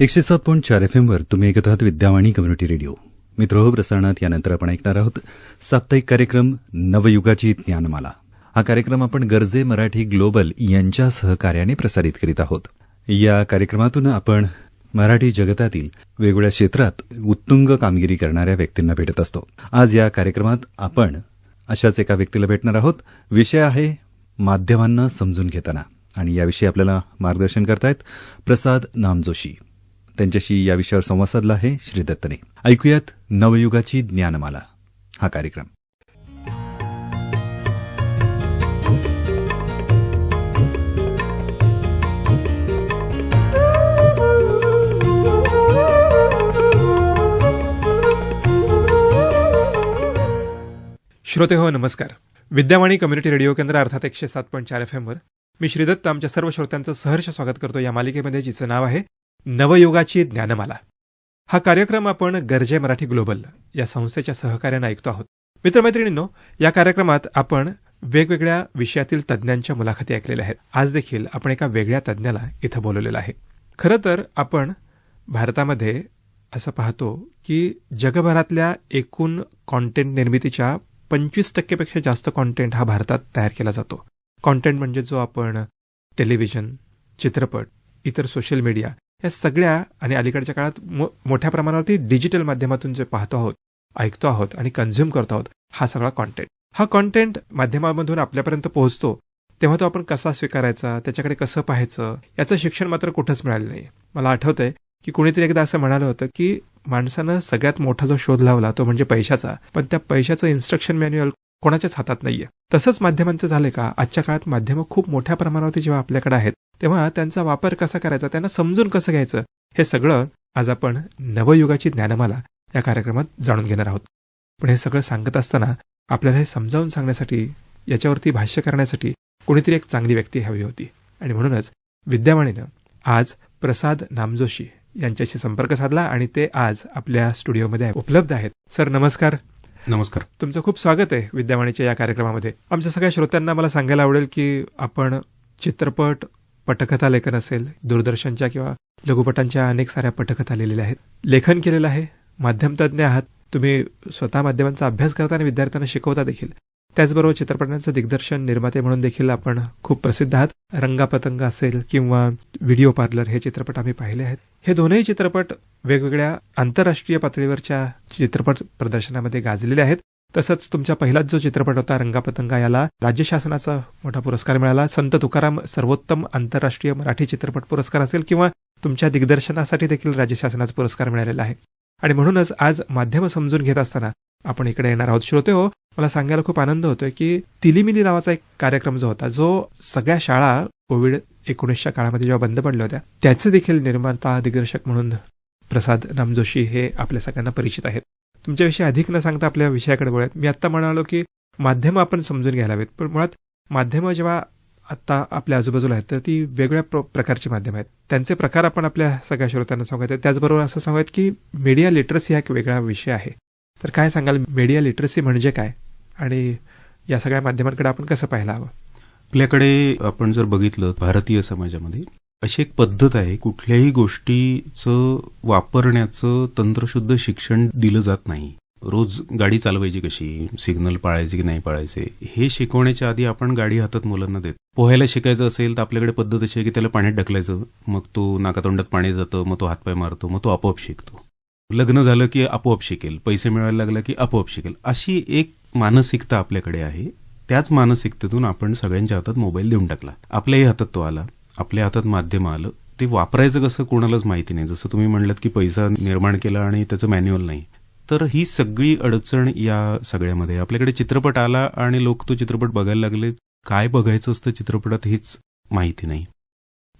107.4 FM वर तुम्ही ऐकत आहात विद्यावाणी कम्युनिटी रेडिओ. मित्र प्रसारणात यानंतर आपण ऐकणार आहोत साप्ताहिक कार्यक्रम नवयुगाची ज्ञानमाला. हा कार्यक्रम आपण गरजे मराठी ग्लोबल यांच्या सहकार्याने प्रसारित करीत आहोत. या कार्यक्रमातून आपण मराठी जगतातील वेगवेगळ्या क्षेत्रात उत्तुंग कामगिरी करणाऱ्या व्यक्तींना भेटत असतो. आज या कार्यक्रमात आपण अशाच एका व्यक्तीला भेटणार आहोत. विषय आहे माध्यमांना समजून घेताना, आणि याविषयी आपल्याला मार्गदर्शन करतायत प्रसाद नामजोशी. त्यांच्याशी या विषयावर संवाद साधला आहे श्री दत्तने. ऐकूयात नवयुगाची ज्ञानमाला हा कार्यक्रम. श्रोते हो, नमस्कार. विद्यावाणी कम्युनिटी रेडिओ केंद्र अर्थात 107.4 FM वर मी श्रीदत्त आमच्या सर्व श्रोत्यांचं सहर्ष स्वागत करतो या मालिकेमध्ये, जिचं नाव आहे नवयुगाची ज्ञानमाला. हा कार्यक्रम आपण गरजे मराठी ग्लोबल या संस्थेच्या सहकार्यानं ऐकतो आहोत. मित्रमैत्रिणींनो, या कार्यक्रमात आपण वेगवेगळ्या विषयातील तज्ज्ञांच्या मुलाखती ऐकलेल्या आहेत. आज देखील आपण एका वेगळ्या तज्ज्ञाला इथं बोलवलेलं आहे. खरं तर आपण भारतामध्ये असं पाहतो की जगभरातल्या एकूण कॉन्टेंट निर्मितीच्या 25% पेक्षा जास्त कॉन्टेंट हा भारतात तयार केला जातो. कॉन्टेंट म्हणजे जो आपण टेलिव्हिजन, चित्रपट, इतर सोशल मीडिया या सगळ्या आणि अलीकडच्या काळात मोठ्या प्रमाणावरती डिजिटल माध्यमातून जे पाहतो आहोत, ऐकतो आहोत आणि कन्झ्युम करतो आहोत, हा सगळा कॉन्टेंट. हा कॉन्टेंट माध्यमामधून आपल्यापर्यंत पोहोचतो तेव्हा तो आपण कसा स्वीकारायचा, त्याच्याकडे कसं पाहायचं, याचं शिक्षण मात्र कुठंच मिळालं नाही. मला आठवतंय की कुणीतरी एकदा असं म्हणालं होतं की माणसानं सगळ्यात मोठा जो शोध लावला तो म्हणजे पैशाचा, पण त्या पैशाचं इन्स्ट्रक्शन मॅन्युअल कोणाच्याच हातात नाहीये. तसंच माध्यमांचं झालंय का? आजच्या काळात माध्यमं खूप मोठ्या प्रमाणावरती जेव्हा आपल्याकडे आहेत तेव्हा त्यांचा वापर कसा करायचा, त्यांना समजून कसं घ्यायचं, हे सगळं आज आपण नवयुगाची ज्ञानमाला या कार्यक्रमात जाणून घेणार आहोत. पण हे सगळं सांगत असताना आपल्याला हे समजावून सांगण्यासाठी, याच्यावरती भाष्य करण्यासाठी कोणीतरी एक चांगली व्यक्ती हवी होती. आणि म्हणूनच विद्यावाणीनं आज प्रसाद नामजोशी यांच्याशी संपर्क साधला आणि ते आज आपल्या स्टुडिओमध्ये उपलब्ध आहेत. सर, नमस्कार. नमस्कार. तुमचं खूप स्वागत आहे विद्यावाणीच्या या कार्यक्रमामध्ये. आमच्या सगळ्या श्रोत्यांना मला सांगायला आवडेल की आपण चित्रपट, पटकथा लेखन असेल, दूरदर्शनच्या किंवा लघुपटांच्या अनेक साऱ्या पटकथा लिहिलेल्या आहेत, लेखन केलेलं आहे, माध्यम तज्ज्ञ आहात, तुम्ही स्वतः माध्यमांचा अभ्यास करता आणि विद्यार्थ्यांना शिकवता देखील. त्याचबरोबर चित्रपटांचं दिग्दर्शन, निर्माते म्हणून देखील आपण खूप प्रसिद्ध आहात. रंगापतंग असेल किंवा व्हिडिओ पार्लर हे चित्रपट आम्ही पाहिले आहेत. हे दोनही चित्रपट वेगवेगळ्या आंतरराष्ट्रीय पातळीवरच्या चित्रपट प्रदर्शनामध्ये गाजलेले आहेत. तसंच तुमचा पहिलाच जो चित्रपट होता रंगापतंगा, याला राज्य शासनाचा मोठा पुरस्कार मिळाला. संत तुकाराम सर्वोत्तम आंतरराष्ट्रीय मराठी चित्रपट पुरस्कार असेल किंवा तुमच्या दिग्दर्शनासाठी देखील राज्य शासनाचा पुरस्कार मिळालेला आहे. आणि म्हणूनच आज माध्यम समजून घेत असताना आपण इकडे येणार आहोत. श्रोते हो, मला सांगायला खूप आनंद होतोय की तिलिमिली नावाचा एक कार्यक्रम जो होता, जो सगळ्या शाळा कोविड-19च्या काळामध्ये जेव्हा बंद पडल्या होत्या, त्याचे देखील निर्माता, दिग्दर्शक म्हणून प्रसाद नामजोशी हे आपल्या सगळ्यांना परिचित आहेत. तुमच्याविषयी अधिक न सांगता आपल्या विषयाकडे वळूयात. मी आत्ता म्हणालो की माध्यमं आपण समजून घ्यायला हवेत, पण मुळात माध्यमं जेव्हा आत्ता आपल्या आजूबाजूला आहेत तर ती वेगवेगळ्या प्रकारची माध्यमं आहेत. त्यांचे प्रकार आपण आपल्या सगळ्या श्रोत्यांना सांगत आहेत. त्याचबरोबर असं सांगूयात की मीडिया लिटरसी हा एक वेगळा विषय आहे. तर काय सांगाल, मीडिया लिटरसी म्हणजे काय आणि या सगळ्या माध्यमांकडे आपण कसं पाहायला हवं? आपल्याकडे आपण जर बघितलं, भारतीय समाजामध्ये अशी एक पद्धत आहे, कुठल्याही गोष्टीचं वापरण्याचं तंत्रशुद्ध शिक्षण दिलं जात नाही. रोज गाडी चालवायची कशी, सिग्नल पाळायचे की नाही पाळायचे, हे शिकवण्याच्या आधी आपण गाडी हातात मुलांना देतो. पोहायला शिकायचं असेल तर आपल्याकडे पद्धत अशी आहे की त्याला पाण्यात ढकलायचं, मग तो नाकातोंडात पाणी जातं, मग तो हातपाय मारतो, मग तो आपोआप शिकतो. लग्न झालं की आपोआप शिकेल, पैसे मिळायला लागला की आपोआप शिकेल, अशी एक मानसिकता आपल्याकडे आहे. त्याच मानसिकतेतून आपण सगळ्यांच्या हातात मोबाईल देऊन टाकला. आपल्याही हातात तो आला, आपल्या हातात माध्यम आलं. ते वापरायचं कसं कोणालाच माहिती नाही. जसं तुम्ही म्हणलात की पैसा निर्माण केला आणि त्याचं मॅन्युअल नाही, तर ही सगळी अडचण या सगळ्यामध्ये. आपल्याकडे चित्रपट आला आणि लोक तो चित्रपट बघायला लागले. काय बघायचं असतं चित्रपटात हेच माहिती नाही.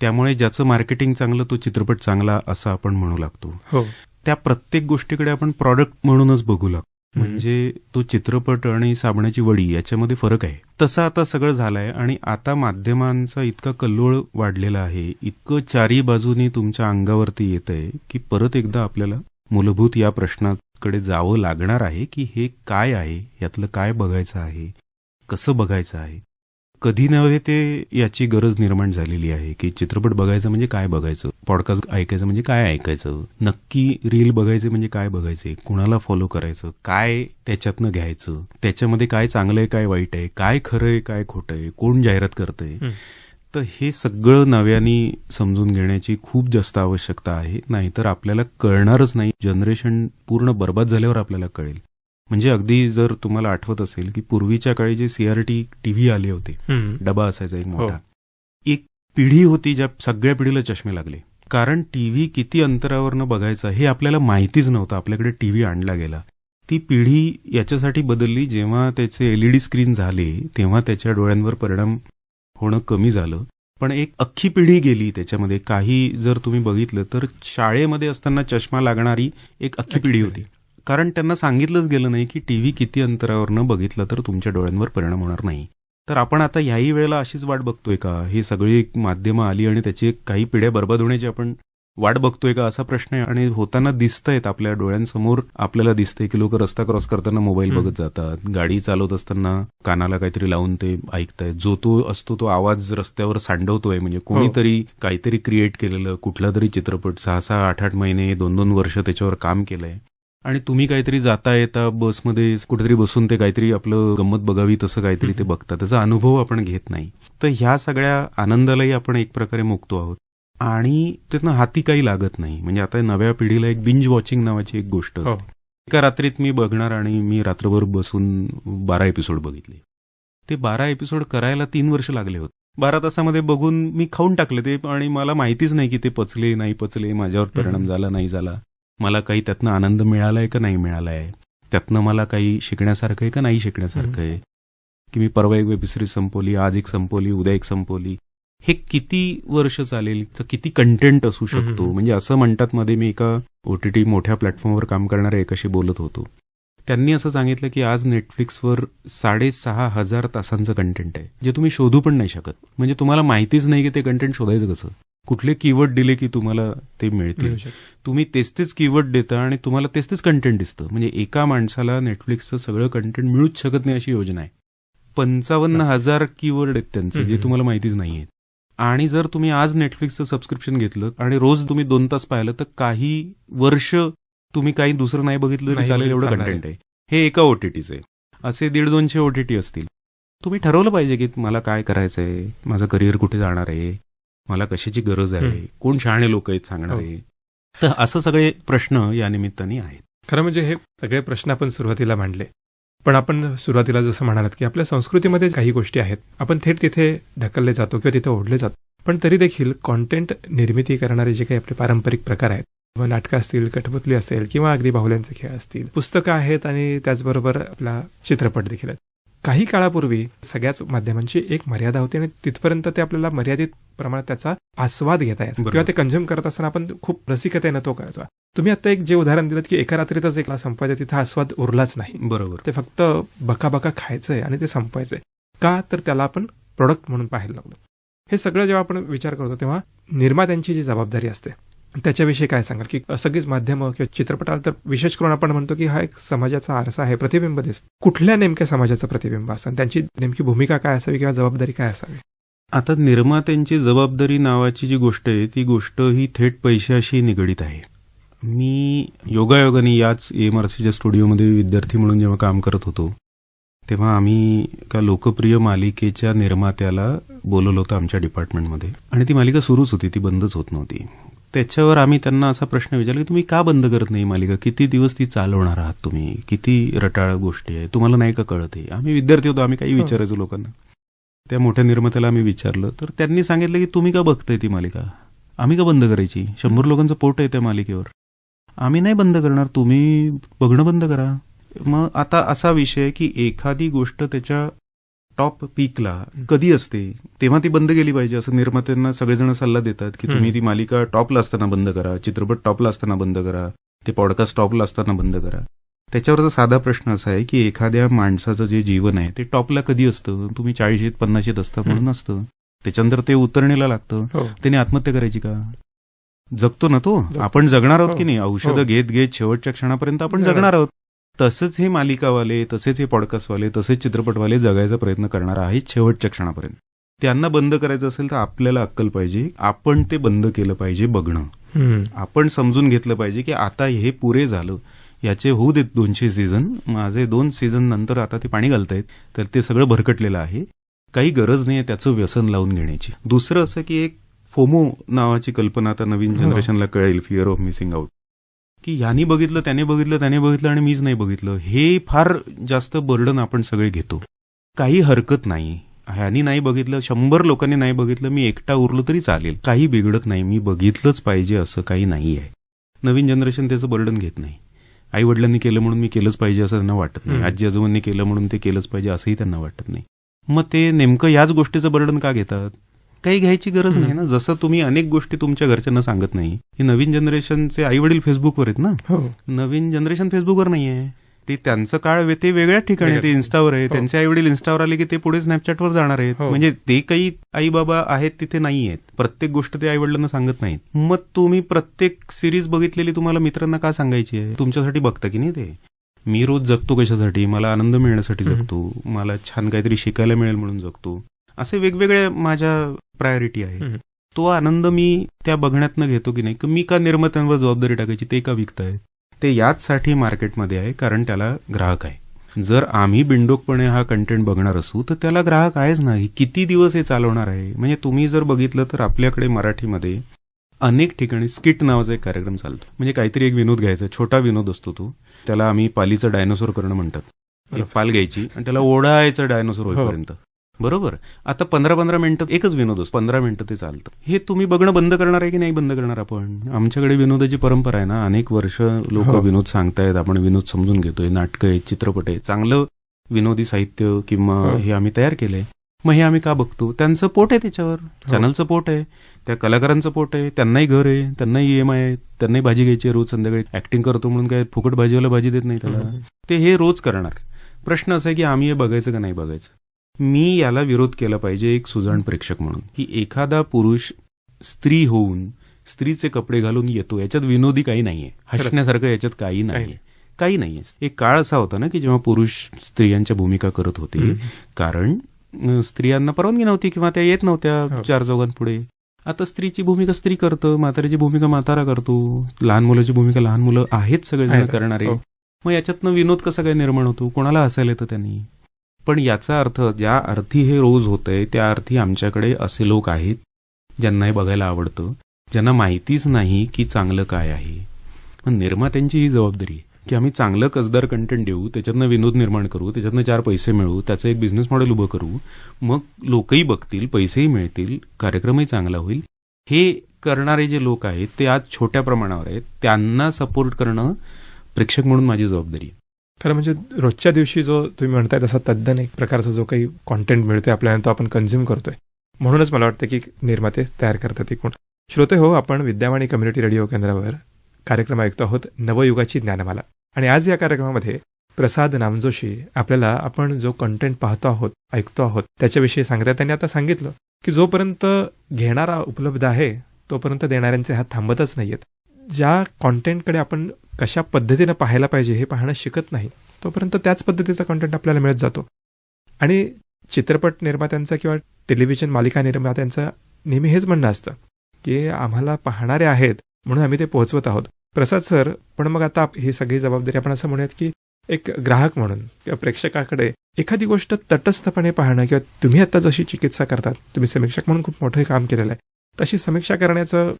त्यामुळे ज्याचं मार्केटिंग चांगलं तो चित्रपट चांगला असं आपण म्हणू लागतो. हो, त्या प्रत्येक गोष्टीकडे आपण प्रॉडक्ट म्हणूनच बघू लागतो. म्हणजे तो चित्रपट आणि साबणाची वडी याच्यामध्ये फरक आहे. तसं आता सगळं झालंय आणि आता माध्यमांचा इतका कल्लोळ वाढलेला आहे, इतकं चारी बाजूनी तुमच्या अंगावरती येत आहे की परत एकदा आपल्याला मूलभूत या प्रश्नाकडे जावं लागणार आहे की हे काय आहे, यातलं काय बघायचं आहे, कसं बघायचं आहे. कधी नव्हे ते याची गरज निर्माण झालेली आहे की चित्रपट बघायचं म्हणजे काय बघायचं, पॉडकास्ट ऐकायचं म्हणजे काय ऐकायचं, नक्की रील बघायचे म्हणजे काय बघायचे, कुणाला फॉलो करायचं, काय त्याच्यातनं घ्यायचं, त्याच्यामध्ये काय चांगलं आहे काय वाईट आहे, काय खरं आहे काय खोटं आहे, कोण जाहिरात करतंय. तर हे सगळं नव्याने समजून घेण्याची खूप जास्त आवश्यकता आहे, नाहीतर आपल्याला कळणारच नाही. जनरेशन पूर्ण बर्बाद झाल्यावर आपल्याला कळेल. म्हणजे अगदी जर तुम्हाला आठवत असेल की पूर्वीच्या काळी जे सीआरटी टीव्ही आले होते, डबा असायचा एक मोठा, एक पिढी होती ज्या सगळ्या पिढीला चष्मे लागले. कारण टीव्ही किती अंतरावरनं बघायचा हे आपल्याला माहितीच नव्हतं. आपल्याकडे टीव्ही आणला गेला. ती पिढी याच्यासाठी बदलली, जेव्हा त्याचे एलईडी स्क्रीन झाले तेव्हा त्याच्या डोळ्यांवर परिणाम होणं कमी झालं. पण एक अख्खी पिढी गेली त्याच्यामध्ये. काही जर तुम्ही बघितलं तर शाळेमध्ये असताना चष्मा लागणारी एक अख्खी पिढी होती. कारण त्यांना सांगितलंच गेलं नाही की टीव्ही किती अंतरावरनं बघितलं तर तुमच्या डोळ्यांवर परिणाम होणार नाही. तर आपण आता याही वेळेला अशीच वाट बघतोय का? ही सगळी माध्यमं आली आणि त्याची काही पिढ्या बर्बाद होण्याची आपण वाट बघतोय का असा प्रश्न आहे. आणि होताना दिसतंयत आपल्या डोळ्यांसमोर. आपल्याला दिसतंय की लोक रस्ता क्रॉस करताना मोबाईल बघत जातात, गाडी चालवत असताना कानाला काहीतरी लावून ते ऐकतायत. जो तो असतो तो आवाज रस्त्यावर सांडवतोय. म्हणजे कोणीतरी काहीतरी क्रिएट केलेलं कुठला तरी चित्रपट 6-6, 8-8 महिने 2-2 वर्ष त्याच्यावर काम केलंय. आणि तुम्ही काहीतरी जाता येता बसमध्ये कुठेतरी बसून ते काहीतरी आपलं गंमत बघावी तसं काहीतरी ते बघता. त्याचा अनुभव आपण घेत नाही. तर ह्या सगळ्या आनंदालाही आपण एक प्रकारे मुकतो आहोत आणि त्यातनं हाती काही लागत नाही. म्हणजे आता नव्या पिढीला एक बिंज वॉचिंग नावाची एक गोष्ट असते. एका रात्रीत मी बघणार आणि मी रात्रभर बसून 12 एपिसोड बघितले. ते 12 एपिसोड करायला 3 वर्ष लागले होते. 12 तासामध्ये बघून मी खाऊन टाकले ते. आणि मला माहितीच नाही की ते पचले नाही पचले, माझ्यावर परिणाम झाला नाही झाला, मला काही त्यातनं आनंद मिळालाय का नाही मिळालाय, त्यातनं मला काही शिकण्यासारखं आहे का नाही शिकण्यासारखं आहे, की मी परवा एक वेब सिरीज संपवली, आज एक संपवली, उद्या एक संपवली. हे किती वर्ष चालेल, किती कंटेंट असू शकतो. म्हणजे असं म्हणतात, मध्ये मी एका ओटीटी मोठ्या प्लॅटफॉर्मवर काम करणाऱ्या एकाशी बोलत होतो. त्यांनी असं सांगितलं की आज नेटफ्लिक्सवर 6,500 तासांचं कंटेंट आहे जे तुम्ही शोधू पण नाही शकत. म्हणजे तुम्हाला माहितीच नाही की ते कंटेंट शोधायचं कसं, कुठले कीवर्ड दिले की तुम्हाला ते मिळतील. तुम्ही तेच कीवर्ड देता आणि तुम्हाला तेच कंटेंट दिसतं. म्हणजे एका माणसाला नेटफ्लिक्सचं सगळं कंटेंट मिळूच शकत नाही अशी योजना आहे. 55,000 कीवर्ड आहेत त्यांचे जे तुम्हाला माहितीच नाहीये. आणि जर तुम्ही आज नेटफ्लिक्सचं सबस्क्रिप्शन घेतलं आणि रोज तुम्ही 2 तास पाहिलं तर काही वर्ष तुम्ही काही दुसरं नाही बघितलं तरी चालेल एवढं कंटेंट आहे. हे एका ओटीटीचं आहे. असे 150-200 ओटीटी असतील. तुम्ही ठरवलं पाहिजे की मला काय करायचंय, माझं करिअर कुठे जाणार आहे, मला कशाची गरज आहे, कोण शहाणे लोक आहेत सांगणारे. तर असं सगळे प्रश्न या निमित्ताने आहेत. खरं म्हणजे हे सगळे प्रश्न आपण सुरुवातीला मांडले. पण आपण सुरुवातीला जसं म्हणालात की आपल्या संस्कृतीमध्ये काही गोष्टी आहेत, आपण थेट तिथे ढकलले जातो किंवा तिथे ओढले जातो. पण तरी देखील कॉन्टेंट निर्मिती करणारे जे काही आपले पारंपरिक प्रकार आहेत, नाटकं असतील, कठपुतली असेल किंवा अगदी बाहुल्यांचे खेळ असतील, पुस्तकं आहेत आणि त्याचबरोबर आपला चित्रपट देखील आहेत. काही काळापूर्वी सगळ्याच माध्यमांची एक मर्यादा होती आणि तिथपर्यंत ते आपल्याला मर्यादित प्रमाणात त्याचा आस्वाद घेता येत किंवा ते कंझ्युम करत असताना आपण खूप रसिकतेनं तो करायचा. तुम्ही आता एक जे उदाहरण दिलं की एका रात्रीतच एक संपवायचं, तिथं आस्वाद उरलाच नाही. बरोबर. ते फक्त बका खायचंय आणि ते संपवायचंय. का तर त्याला आपण प्रोडक्ट म्हणून पाहायला लागलो. हे सगळं जेव्हा आपण विचार करतो तेव्हा निर्मात्यांची जी जबाबदारी असते त्याच्याविषयी काय सांगाल? की सगळीच माध्यमं किंवा चित्रपटाला तर विशेष करून आपण म्हणतो की हा एक समाजाचा आरसा आहे, प्रतिबिंब दिसतं. कुठल्या नेमक्या समाजाचं प्रतिबिंब असतं, त्यांची नेमकी भूमिका काय असावी किंवा जबाबदारी काय असावी? आता निर्मात्यांची जबाबदारी नावाची जी गोष्ट आहे ती गोष्ट ही थेट पैशाशी निगडीत आहे. मी योगायोगाने याच एमआरसीच्या स्टुडिओमध्ये विद्यार्थी म्हणून जेव्हा काम करत होतो तेव्हा आम्ही एका लोकप्रिय मालिकेच्या निर्मात्याला बोलवलं होतं आमच्या डिपार्टमेंटमध्ये. आणि ती मालिका सुरूच होती, ती बंदच होत नव्हती. त्याच्यावर आम्ही त्यांना असा प्रश्न विचारला की तुम्ही का बंद करत नाही मालिका, किती दिवस ती चालवणार आहात तुम्ही, किती रटाळ गोष्टी आहे, तुम्हाला नाही का कळत आहे? आम्ही विद्यार्थी होतो, आम्ही काही विचारायचो लोकांना. त्या मोठ्या निर्मात्याला आम्ही विचारलं तर त्यांनी सांगितलं की तुम्ही का बघताय ती मालिका, आम्ही का बंद करायची, 100 लोकांचं पोट आहे त्या मालिकेवर, आम्ही नाही बंद करणार, तुम्ही बघणं बंद करा. मग आता असा विषय की एखादी गोष्ट त्याच्या टॉप पीकला कधी असते तेव्हा ती बंद केली पाहिजे असं निर्मात्यांना सगळेजण सल्ला देतात की तुम्ही ती मालिका टॉपला असताना बंद करा, चित्रपट टॉपला असताना बंद करा, ते पॉडकास्ट टॉपला असताना बंद करा. त्याच्यावरचा साधा प्रश्न असा आहे की एखाद्या माणसाचं जे जीवन आहे ते टॉपला कधी असतं? तुम्ही 40-50 असतं म्हणून असतं, त्याच्यानंतर ते उतरणीला लागतं. त्याने आत्महत्या करायची का? जगतो ना तो, आपण जगणार आहोत की नाही, औषधं घेत घेत शेवटच्या क्षणापर्यंत आपण जगणार आहोत. तसंच हे मालिकावाले, तसेच हे पॉडकास्टवाले, तसेच चित्रपटवाले जगायचा प्रयत्न करणार आहेत शेवटच्या क्षणापर्यंत. त्यांना बंद करायचं असेल तर आपल्याला अक्कल पाहिजे, आपण ते बंद केलं पाहिजे बघणं. आपण समजून घेतलं पाहिजे की आता हे पुरे झालं, याचे होऊ देत 200 सीझन, माझे 2 सीझन नंतर आता ते पाणी घालतायत, तर ते सगळं भरकटलेलं आहे, काही गरज नाही त्याचं व्यसन लावून घेण्याची. दुसरं असं की एक फोमो नावाची कल्पना आता नवीन जनरेशनला कळेल, फिअर ऑफ मिसिंग आउट, की ह्यानी बघितलं, त्याने बघितलं, त्याने बघितलं आणि मीच नाही बघितलं, हे फार जास्त बर्डन आपण सगळे घेतो. काही हरकत नाही, ह्यानी नाही बघितलं, 100 लोकांनी नाही बघितलं, मी एकटा उरलो तरी चालेल, काही बिघडत नाही, मी बघितलंच पाहिजे असं काही नाही आहे. नवीन जनरेशन त्याचं बर्डन घेत नाही. आई वडिलांनी केलं म्हणून मी केलंच पाहिजे असं त्यांना वाटत नाही, आजी आजोबांनी केलं म्हणून ते केलंच पाहिजे असंही त्यांना वाटत नाही. मग ते नेमकं याच गोष्टीचं बर्डन का घेतात? काही घ्यायची गरज नाही ना. जसं तुम्ही अनेक गोष्टी तुमच्या घरच्यांना सांगत नाही, हे नवीन जनरेशनचे आई वडील फेसबुकवर आहेत ना, नवीन जनरेशन फेसबुकवर नाहीये, ते त्यांचं काळ ते वेगळ्या ठिकाणी, ते इन्स्टावर आहे, त्यांचे आई वडील इन्स्टावर आले की ते पुढे स्नॅपचॅटवर जाणार आहेत. म्हणजे ते काही आई बाबा आहेत तिथे नाही आहेत, प्रत्येक गोष्ट ते आई वडिलांना सांगत नाहीत. मग तुम्ही प्रत्येक सिरीज बघितलेली तुम्हाला मित्रांना का सांगायची आहे? तुमच्यासाठी बघता की नाही ते? मी रोज जगतो कशासाठी? मला आनंद मिळण्यासाठी जगतो, मला छान काहीतरी शिकायला मिळेल म्हणून जगतो, असे वेगवेगळ्या माझ्या प्रायोरिटी आहे. तो आनंद मी त्या बघण्यातनं घेतो की नाही, मी का निर्मात्यांवर जबाबदारी टाकायची, ते का विकतायत? ते याचसाठी मार्केटमध्ये आहे कारण त्याला ग्राहक आहे. जर आम्ही बिंडोकपणे हा कंटेंट बघणार असू तर त्याला ग्राहक आहेच नाही. किती दिवस हे चालवणार आहे? म्हणजे तुम्ही जर बघितलं तर आपल्याकडे मराठीमध्ये अनेक ठिकाणी स्किट नावाचा एक कार्यक्रम चालतो. म्हणजे काहीतरी एक विनोद घ्यायचा, छोटा विनोद असतो तो, त्याला आम्ही पालीचं डायनोसॉर करणं म्हणतात. एक पाल घ्यायची आणि त्याला ओढायचं डायनोसॉर होईपर्यंत, बरोबर. आता 15-15 मिनिटं एकच विनोद असतो, 15 मिनिटं ते चालतं. हे तुम्ही बघणं बंद करणार आहे की नाही बंद करणार? आपण, आमच्याकडे विनोदाची परंपरा आहे ना, अनेक वर्ष लोक विनोद सांगतायत, आपण विनोद समजून घेतोय, नाटकं आहेत, चित्रपट आहे, चांगलं विनोदी साहित्य किंवा हे आम्ही तयार केलंय. मग हे आम्ही का बघतो? त्यांचं पोट आहे त्याच्यावर, चॅनलचं पोट आहे, त्या कलाकारांचं पोट आहे, त्यांनाही घर आहे, त्यांनाही EMI आहे, त्यांनाही भाजी घ्यायची रोज संध्याकाळी. ऍक्टिंग करतो म्हणून काय फुकट भाजीवाला भाजी देत नाही त्याला, ते हे रोज करणार. प्रश्न असा आहे की आम्ही हे बघायचं का नाही बघायचं? मी याला विरोध केला पाहिजे एक सुजाण प्रेक्षक म्हणून, की एखादा पुरुष स्त्री होऊन स्त्रीचे कपडे घालून येतो, याच्यात विनोदी काही नाहीये, हसण्यासारखं याच्यात काही नाहीये, काही नाहीये. एक काळ असा होता ना की जेव्हा पुरुष स्त्रियांच्या भूमिका करत होते, कारण स्त्रियांना परवानगी नव्हती किंवा त्या येत नव्हत्या 4 चौघांपुढे. आता स्त्रीची भूमिका स्त्री करतं, म्हातारीची भूमिका म्हातारा करतो, लहान मुलाची भूमिका लहान मुलं आहेत सगळेजण करणारे. मग याच्यातनं विनोद कसा काय निर्माण होतो? कोणाला हसायला येतं त्यांनी? पण याचा अर्थ, ज्या अर्थी हे रोज होतंय त्या अर्थी आमच्याकडे असे लोक आहेत ज्यांना हे बघायला आवडतं, ज्यांना माहितीच नाही की चांगलं काय आहे. पण निर्मात्यांची ही जबाबदारी की आम्ही चांगलं कसदार कंटेंट देऊ, त्याच्यातनं विनोद निर्माण करू, त्याच्यातनं 4 पैसे मिळवू, त्याचं एक बिझनेस मॉडेल उभं करू, मग लोकही बघतील, पैसेही मिळतील, कार्यक्रमही चांगला होईल. हे करणारे जे लोक आहेत ते आज छोट्या प्रमाणावर आहेत, त्यांना सपोर्ट करणं प्रेक्षक म्हणून माझी जबाबदारी आहे. खरं म्हणजे रोजच्या दिवशी जो तुम्ही म्हणताय तसा तद्दन एक प्रकारचा जो काही कॉन्टेंट मिळतोय आपल्याला, तो आपण कन्झ्युम करतोय. म्हणूनच मला वाटतं की निर्माते तयार करतात ते कोण. श्रोते हो, आपण विद्यावाणी कम्युनिटी रेडिओ केंद्रावर कार्यक्रम ऐकतो आहोत नवयुगाची ज्ञानमाला. आणि आज या कार्यक्रमामध्ये प्रसाद नामजोशी आपल्याला आपण जो कंटेंट पाहतो आहोत, ऐकतो आहोत, त्याच्याविषयी सांगतात. त्यांनी आता सांगितलं की जोपर्यंत घेणारा उपलब्ध आहे तोपर्यंत देणाऱ्यांचे हात थांबतच नाहीयेत. ज्या कॉन्टेंटकडे आपण कशा पद्धतीनं पाहायला पाहिजे हे पाहणं शिकत नाही तोपर्यंत त्याच पद्धतीचा कंटेंट आपल्याला मिळत जातो. आणि चित्रपट निर्मात्यांचा किंवा टेलिव्हिजन मालिका निर्मात्यांचं नेहमी हेच म्हणणं असतं की आम्हाला पाहणारे आहेत म्हणून आम्ही ते पोहोचवत आहोत. प्रसाद सर, पण मग आता ही सगळी जबाबदारी आपण असं म्हणूयात की एक ग्राहक म्हणून किंवा प्रेक्षकाकडे एखादी गोष्ट तटस्थपणे पाहणं, किंवा तुम्ही आता जशी चिकित्सा करतात, तुम्ही समीक्षक म्हणून खूप मोठं काम केलेलं आहे, तशी समीक्षा करण्याचं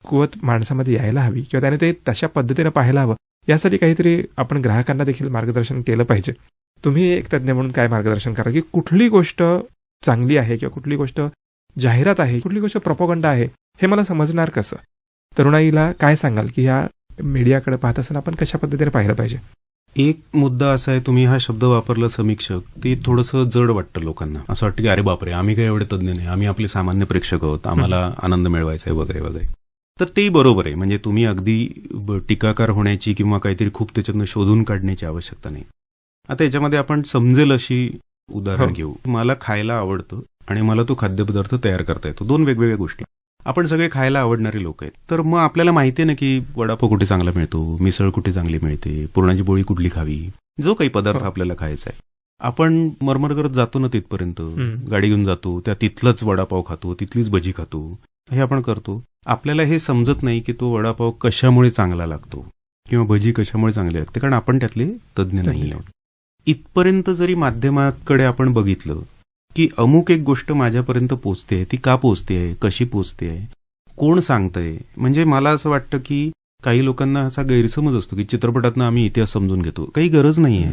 कुवत माणसामध्ये यायला हवी किंवा त्याने ते तशा पद्धतीनं पाहायला हवं. यासाठी काहीतरी आपण ग्राहकांना देखील मार्गदर्शन केलं पाहिजे. तुम्ही एक तज्ज्ञ म्हणून काय मार्गदर्शन करा की कुठली गोष्ट चांगली आहे किंवा कुठली गोष्ट जाहिरात आहे, कुठली गोष्ट प्रोपगंडा आहे, हे मला समजणार कसं? तरुणाईला काय सांगाल की ह्या मीडियाकडे पाहत असताना आपण कशा पद्धतीने पाहिलं पाहिजे? एक मुद्दा असा आहे, तुम्ही हा शब्द वापरला समीक्षक, ते थोडंसं जड वाटतं लोकांना. असं वाटतं की अरे बापरे, आम्ही काय एवढे तज्ज्ञ नाही, आम्ही आपले सामान्य प्रेक्षक आहोत, आम्हाला आनंद मिळवायचा आहे वगैरे वगैरे. तर तेही बरोबर आहे. म्हणजे तुम्ही अगदी टीकाकार होण्याची किंवा काहीतरी खूप त्याच्यातनं शोधून काढण्याची आवश्यकता नाही. आता याच्यामध्ये आपण समजेल अशी उदाहरण घेऊ. मला खायला आवडतं आणि मला तो खाद्यपदार्थ तयार करता येतो, 2 वेगवेगळ्या गोष्टी. आपण सगळे खायला आवडणारे लोक आहेत. तर मग आपल्याला माहिती आहे ना की वडापाव कुठे चांगला मिळतो, मिसळ कुठे चांगली मिळते, पुरणाची पोळी कुठली खावी, जो काही पदार्थ आपल्याला खायचा आहे आपण मरमर करत जातो ना तिथपर्यंत, गाडी घेऊन जातो, त्या तिथलंच वडापाव खातो, तिथलीच भजी खातो, हे आपण करतो. आपल्याला हे समजत नाही की तो वडापाव कशामुळे चांगला लागतो किंवा भजी कशामुळे चांगली लागते, कारण आपण त्यातले तज्ज्ञ नाही आहोत. इथपर्यंत जरी माध्यमाकडे आपण बघितलं की अमुक एक गोष्ट माझ्यापर्यंत पोचते, ती का पोचते, कशी पोचते, कोण सांगतंय. म्हणजे मला असं वाटतं की काही लोकांना असा गैरसमज असतो की चित्रपटातनं आम्ही इतिहास समजून घेतो. काही गरज नाहीये.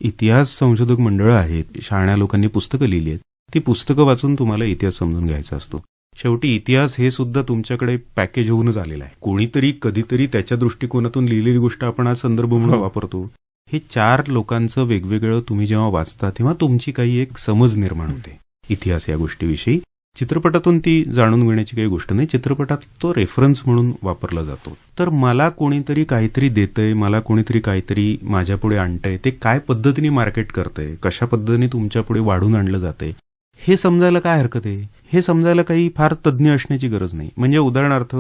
इतिहास संशोधक मंडळं आहेत, शहाण्या लोकांनी पुस्तकं लिहिली आहेत, ती पुस्तकं वाचून तुम्हाला इतिहास समजून घ्यायचा असतो. शेवटी इतिहास हे सुद्धा तुमच्याकडे पॅकेज होऊनच आलेलं आहे. कोणीतरी कधीतरी त्याच्या दृष्टिकोनातून लिहिलेली गोष्ट आपण आज संदर्भ म्हणून वापरतो. हे 4 लोकांचं वेगवेगळं तुम्ही जेव्हा वाचता तेव्हा तुमची काही एक समज निर्माण होते इतिहास या गोष्टीविषयी. चित्रपटातून ती जाणून घेण्याची काही गोष्ट नाही, चित्रपटात तो रेफरन्स म्हणून वापरला जातो. तर मला कोणीतरी काहीतरी देतंय, मला कोणीतरी काहीतरी माझ्यापुढे आणतंय, ते काय पद्धतीने मार्केट करतंय, कशा पद्धतीने तुमच्यापुढे वाढून आणलं जातंय, हे समजायला काय हरकत आहे. हे समजायला काही फार तज्ज्ञ असण्याची गरज नाही. म्हणजे उदाहरणार्थ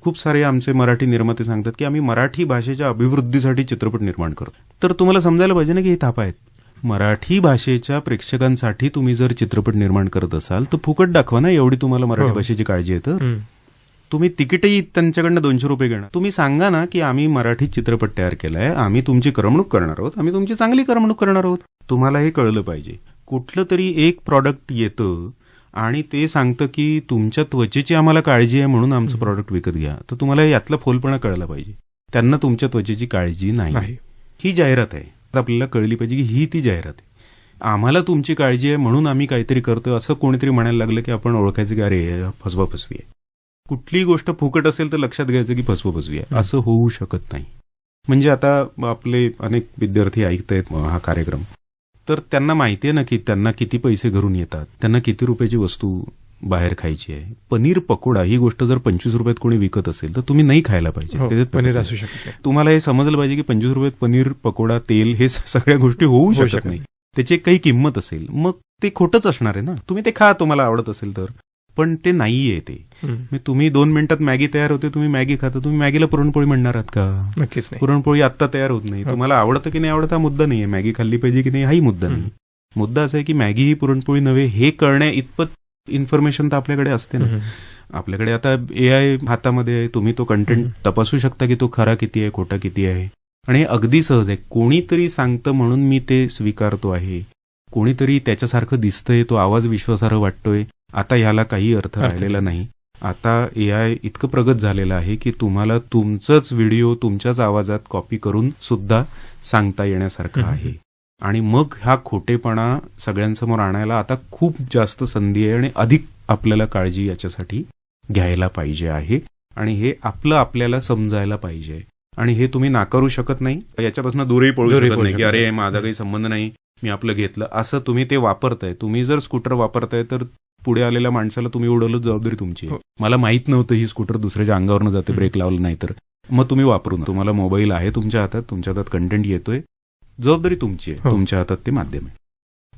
खूप सारे आमचे मराठी निर्माते सांगतात की आम्ही मराठी भाषेच्या अभिवृद्धीसाठी चित्रपट निर्माण करतो. तर तुम्हाला समजायला पाहिजे ना की हे थापा आहेत. मराठी भाषेच्या प्रेक्षकांसाठी तुम्ही जर चित्रपट निर्माण करत असाल तर फुकट दाखवा ना, एवढी तुम्हाला मराठी भाषेची काळजी आहे तर. तुम्ही तिकीटही त्यांच्याकडनं 200 रुपये घेणार. तुम्ही सांगा ना की आम्ही मराठी चित्रपट तयार केलाय, आम्ही तुमची करमणूक करणार आहोत, आम्ही तुमची चांगली करमणूक करणार आहोत. तुम्हाला हे कळलं पाहिजे. कुठलं तरी एक प्रॉडक्ट येतं आणि ते सांगतं की तुमच्या त्वचेची आम्हाला काळजी आहे म्हणून आमचं प्रॉडक्ट विकत घ्या, तर तुम्हाला यातला फोलपणा कळला पाहिजे. त्यांना तुमच्या त्वचेची काळजी नाही. ही जाहिरात आहे. आपल्याला कळली पाहिजे की ही ती जाहिरात आहे. आम्हाला तुमची काळजी आहे म्हणून आम्ही काहीतरी करतोय असं कोणीतरी म्हणायला लागलं की आपण ओळखायचं की अरे फसवाफसवी आहे. कुठलीही गोष्ट फुकट असेल तर लक्षात घ्यायचं की फसवाफसवी आहे. असं होऊ शकत नाही. म्हणजे आता आपले अनेक विद्यार्थी ऐकतायत हा कार्यक्रम, तर त्यांना माहिती आहे ना की त्यांना किती पैसे घरून येतात, त्यांना किती रुपयाची वस्तू बाहेर खायची आहे. पनीर पकोडा ही गोष्ट जर 25 रुपयात कोणी विकत असेल तर तुम्ही नाही खायला पाहिजे. पनीर असू शकते. तुम्हाला हे समजलं पाहिजे की 25 रुपयात पनीर पकोडा, तेल हे सगळ्या गोष्टी होऊ शकत नाही. त्याची काही किंमत असेल, मग ते खोटंच असणार आहे ना. तुम्ही ते खा, तुम्हाला आवडत असेल तर, पण ते नाहीये ते. तुम्ही 2 मिनिटात मॅगी तयार होते, तुम्ही मॅगी खाता, तुम्ही मॅगीला पुरणपोळी म्हणणार आहात का? नक्कीच नाही. पुरणपोळी आत्ता तयार होत नाही. तुम्हाला आवडतं की नाही आवडत हा मुद्दा नाहीये, मॅगी खाल्ली पाहिजे की नाही हाही मुद्दा नाही. मुद्दा असा आहे की मॅगी ही पुरणपोळी नव्हे हे कळण्या इतपत इन्फॉर्मेशन तर आपल्याकडे असते ना. आपल्याकडे आता AI हातामध्ये आहे, तुम्ही तो कंटेंट तपासू शकता की तो खरा किती आहे, खोटा किती आहे, आणि हे अगदी सहज आहे. कोणीतरी सांगतं म्हणून मी ते स्वीकारतो आहे, कोणीतरी त्याच्यासारखं दिसतंय, तो आवाज विश्वासार्ह वाटतोय, आता ह्याला काही अर्थ राहिलेला नाही. आता AI इतकं प्रगत झालेलं आहे की तुम्हाला तुमचंच व्हिडिओ तुमच्याच आवाजात कॉपी करून सुद्धा सांगता येण्यासारखं आहे. आणि मग हा खोटेपणा सगळ्यांसमोर आणायला आता खूप जास्त संधी आहे आणि अधिक आपल्याला काळजी याच्यासाठी घ्यायला पाहिजे आहे. आणि हे आपल्याला समजायला पाहिजे. आणि हे तुम्ही नाकारू शकत नाही, याच्यापासून दूरही पळू शकत नाही की अरे माझा काही संबंध नाही, मी आपलं घेतलं, असं तुम्ही ते वापरताय. तुम्ही जर स्कूटर वापरताय तर पुढे आलेल्या माणसाला तुम्ही उडवलं, जबाबदारी तुमची आहे. मला माहित नव्हतं ही स्कूटर दुसऱ्याच्या अंगावरनं जाते, ब्रेक लावलं नाही तर, मग तुम्ही वापरून, तुम्हाला मोबाईल आहे तुमच्या हातात कंटेंट येतोय, जबाबदारी तुमची आहे, तुमच्या हातात ते माध्यम आहे.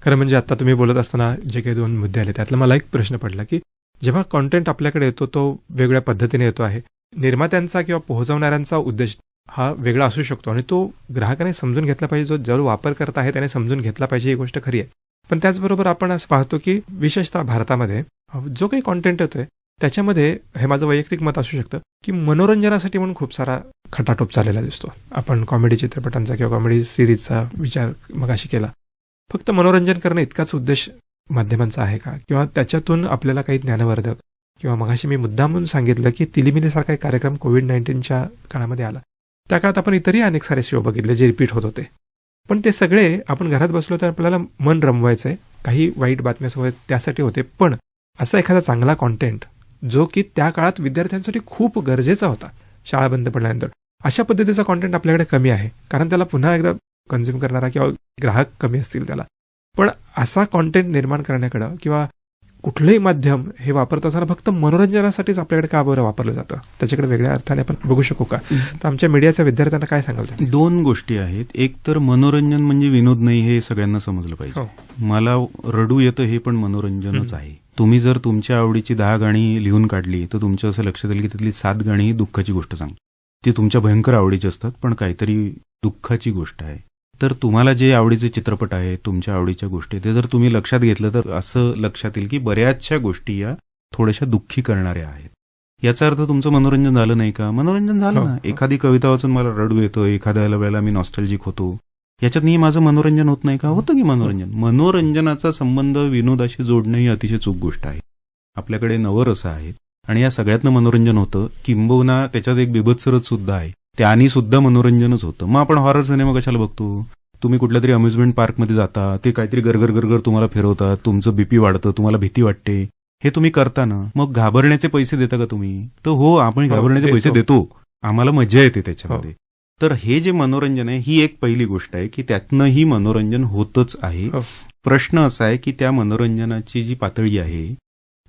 खरं म्हणजे आता तुम्ही बोलत असताना जे काही 2 मुद्दे आले त्यातला मला एक प्रश्न पडला की जेव्हा कॉन्टेंट आपल्याकडे येतो तो वेगळ्या पद्धतीने येतो आहे, निर्मात्यांचा किंवा पोहोचवणाऱ्यांचा उद्देश हा वेगळा असू शकतो आणि तो ग्राहकाने समजून घेतला पाहिजे, जो वापर करत आहे त्याने समजून घेतला पाहिजे, ही गोष्ट खरी आहे. पण त्याचबरोबर आपण असं पाहतो की विशेषतः भारतामध्ये जो काही कॉन्टेंट येतोय त्याच्यामध्ये, हे माझं वैयक्तिक मत असू शकतं की मनोरंजनासाठी म्हणून खूप सारा खटाटोप चाललेला दिसतो. आपण कॉमेडी चित्रपटांचा किंवा कॉमेडी सिरीजचा विचार मगाशी केला. फक्त मनोरंजन करणं इतकाच उद्देश माध्यमांचा आहे का? किंवा त्याच्यातून आपल्याला काही ज्ञानवर्धक, किंवा मगाशी मी मुद्दाम म्हणून सांगितलं की तिलिमिलीसारखा एक कार्यक्रम कोविड-19च्या काळामध्ये आला, त्या काळात आपण इतरही अनेक सारे शो बघितले जे रिपीट होत होते. पण ते सगळे आपण घरात बसलो तर आपल्याला मन रमवायचंय, काही वाईट बातम्यासोबत त्यासाठी होते. पण असा एखादा चांगला कॉन्टेंट जो की त्या काळात विद्यार्थ्यांसाठी खूप गरजेचा होता शाळा बंद पडल्यानंतर, अशा पद्धतीचा कॉन्टेंट आपल्याकडे कमी आहे, कारण त्याला पुन्हा एकदा कन्झ्युम करणारा किंवा ग्राहक कमी असतील त्याला. पण असा कॉन्टेंट निर्माण करण्याकडं किंवा कुठलंही माध्यम हे वापरत असताना फक्त मनोरंजनासाठीच आपल्याकडे का बरं वापरलं जातं, त्याच्याकडे वेगळ्या अर्थाने आपण बघू शकू का? तर आमच्या मीडियाच्या विद्यार्थ्यांना काय सांगाल? 2 गोष्टी आहेत. एक तर मनोरंजन म्हणजे विनोद नाही हे सगळ्यांना समजलं पाहिजे. मला रडू येतं हे पण मनोरंजनच आहे. तुम्ही जर तुमच्या आवडीची 10 गाणी लिहून काढली तर तुमच्या असं लक्षात येईल की त्यातली 7 गाणी दुःखाची गोष्ट सांगतात. ती तुमच्या भयंकर आवडीची असतात, पण काहीतरी दुःखाची गोष्ट आहे. तर तुम्हाला जे आवडीचे चित्रपट आहेत, तुमच्या आवडीच्या गोष्टी, ते जर तुम्ही लक्षात घेतलं तर असं लक्षात येईल की बऱ्याचशा गोष्टी या थोड्याशा दुःखी करणाऱ्या आहेत. याचा अर्थ तुमचं मनोरंजन झालं नाही का? मनोरंजन झालं ना. एखादी कविता वाचून मला रडू येतं, एखाद्या वेळेला मी नॉस्टॅल्जिक होतो, याच्यातनी माझं मनोरंजन होत नाही का? होतं की मनोरंजन. मनोरंजनाचा संबंध विनोदाशी जोडणं ही अतिशय चूक गोष्ट आहे. आपल्याकडे नवरस आहेत आणि या सगळ्यातनं मनोरंजन होतं, किंबहुना त्याच्यात एक बिभत्सरच सुद्धा आहे, त्यानी सुद्धा मनोरंजनच होतं. मग आपण हॉरर सिनेमा कशाला बघतो? तुम्ही कुठल्या तरी अम्युजमेंट पार्कमध्ये जाता, ते काहीतरी गरगर गरगर तुम्हाला फिरवतात, तुमचं बीपी वाढतं, तुम्हाला भीती वाटते, हे तुम्ही करता ना. मग घाबरण्याचे पैसे देता का तुम्ही? तर हो, आपण घाबरण्याचे पैसे देतो, आम्हाला मजा येते त्याच्यामध्ये. तर हे जे मनोरंजन आहे ही एक पहिली गोष्ट आहे की त्यातनंही मनोरंजन होतच आहे. प्रश्न असा आहे की त्या मनोरंजनाची जी पातळी आहे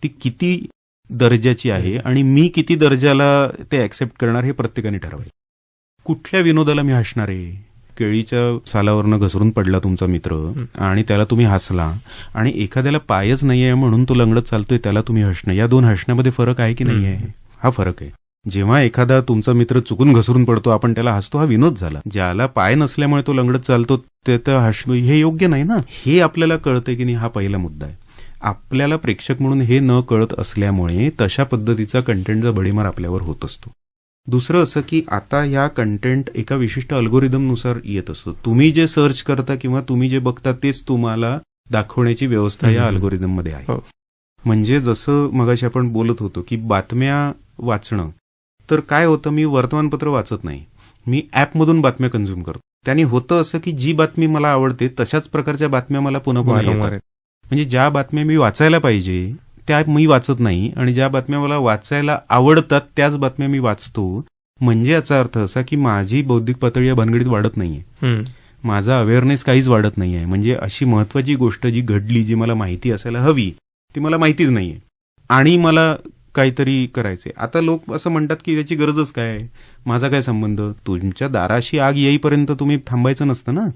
ती किती दर्जाची आहे आणि मी किती दर्जाला ते ऍक्सेप्ट करणार हे प्रत्येकाने ठरवायचं. कुठल्या विनोदाला मी हसणार आहे? केळीच्या सालावरनं घसरून पडला तुमचा मित्र आणि त्याला तुम्ही हसला, आणि एखाद्याला पायच नाहीये म्हणून तो लंगडत चालतोय त्याला तुम्ही हसणं, या दोन हसण्यामध्ये फरक आहे की नाही आहे? हा फरक आहे. जेव्हा एखादा तुमचा मित्र चुकून घसरून पडतो, आपण त्याला हसतो, हा विनोद झाला. ज्याला पाय नसल्यामुळे तो लंगडत चालतो ते तर हसणं हे योग्य नाही ना. हे आपल्याला कळतंय की नाही, हा पहिला मुद्दा आहे. आपल्याला प्रेक्षक म्हणून हे न कळत असल्यामुळे तशा पद्धतीचा कंटेंटचा भडीमार आपल्यावर होत असतो. दुसरं असं की आता या कंटेंट एका विशिष्ट अल्गोरिदमनुसार येत असतो. तुम्ही जे सर्च करता किंवा तुम्ही जे बघता तेच तुम्हाला दाखवण्याची व्यवस्था या अल्गोरिदममध्ये आहे. म्हणजे जसं मगाशी आपण बोलत होतो की बातम्या वाचणं, तर काय होतं, मी वर्तमानपत्र वाचत नाही, मी ऍपमधून बातम्या कंझ्युम करतो. त्यांनी होतं असं की जी बातमी मला आवडते तशाच प्रकारच्या बातम्या मला पुन्हा पुन्हा येतात. म्हणजे ज्या बातम्या मी वाचायला पाहिजे त्या मी वाचत नाही, आणि ज्या बातम्या मला वाचायला आवडतात त्याच बातम्या मी वाचतो. म्हणजे याचा अर्थ असा की माझी बौद्धिक पातळी या भानगडीत वाढत नाहीये, माझा अवेअरनेस काहीच वाढत नाहीये. म्हणजे अशी महत्वाची गोष्ट जी घडली, जी मला माहिती असायला हवी, ती मला माहितीच नाहीये आणि मला काहीतरी करायचंय. आता लोक असं म्हणतात की त्याची गरजच काय, माझा काय संबंध? तुमच्या दाराशी आग येईपर्यंत तुम्ही थांबायचं नसतं ना.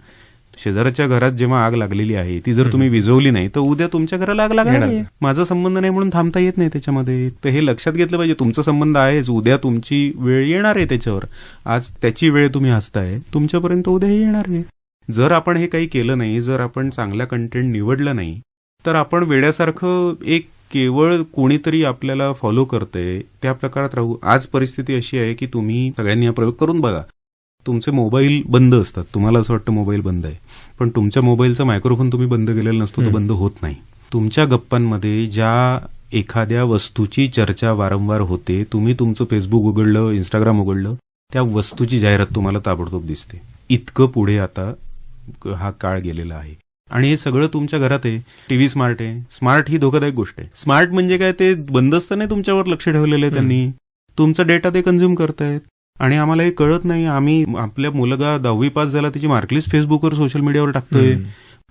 शेजाऱ्याच्या घरात जेव्हा आग लागलेली आहे ती जर तुम्ही विझवली नाही तर उद्या तुमच्या घराला आग लागणार आहे. माझा संबंध नाही म्हणून थांबता येत नाही त्याच्यामध्ये. तर हे लक्षात घेतलं पाहिजे, तुमचा संबंध आहेच, उद्या तुमची वेळ येणार आहे त्याच्यावर. आज त्याची वेळ तुम्ही हसताय, तुमच्यापर्यंत उद्या हे येणार आहे. जर आपण हे काही केलं नाही, जर आपण चांगला कंटेंट निवडलं नाही, तर आपण वेड्यासारखं एक केवळ कोणीतरी आपल्याला फॉलो करतंय त्या प्रकारात राहू. आज परिस्थिती अशी आहे की तुम्ही सगळ्यांनी हा प्रयोग करून बघा. तुमचे मोबाईल बंद असतात, तुम्हाला असं वाटतं मोबाईल बंद आहे, पण तुमच्या मोबाईलचा मायक्रोफोन तुम्ही बंद केलेला नसतो, तो बंद होत नाही. तुमच्या गप्पांमध्ये ज्या एखाद्या वस्तूची चर्चा वारंवार होते, तुम्ही तुमचं फेसबुक उघडलं, इंस्टाग्राम उघडलं, त्या वस्तूची जाहिरात तुम्हाला ताबडतोब दिसते. इतकं पुढे आता हा काळ गेलेला आहे. आणि हे सगळं तुमच्या घरात आहे. टीव्ही स्मार्ट आहे. स्मार्ट ही धोकादायक गोष्ट आहे. स्मार्ट म्हणजे काय, ते बंद असताना तुमच्यावर लक्ष ठेवलेलं आहे त्यांनी, तुमचा डेटा ते कन्झ्युम करतायत आणि आम्हाला हे कळत नाही. आम्ही आपल्या मुलगा 10वी पास झाला, त्याची मार्कलिस्ट फेसबुकवर सोशल मीडियावर टाकतोय,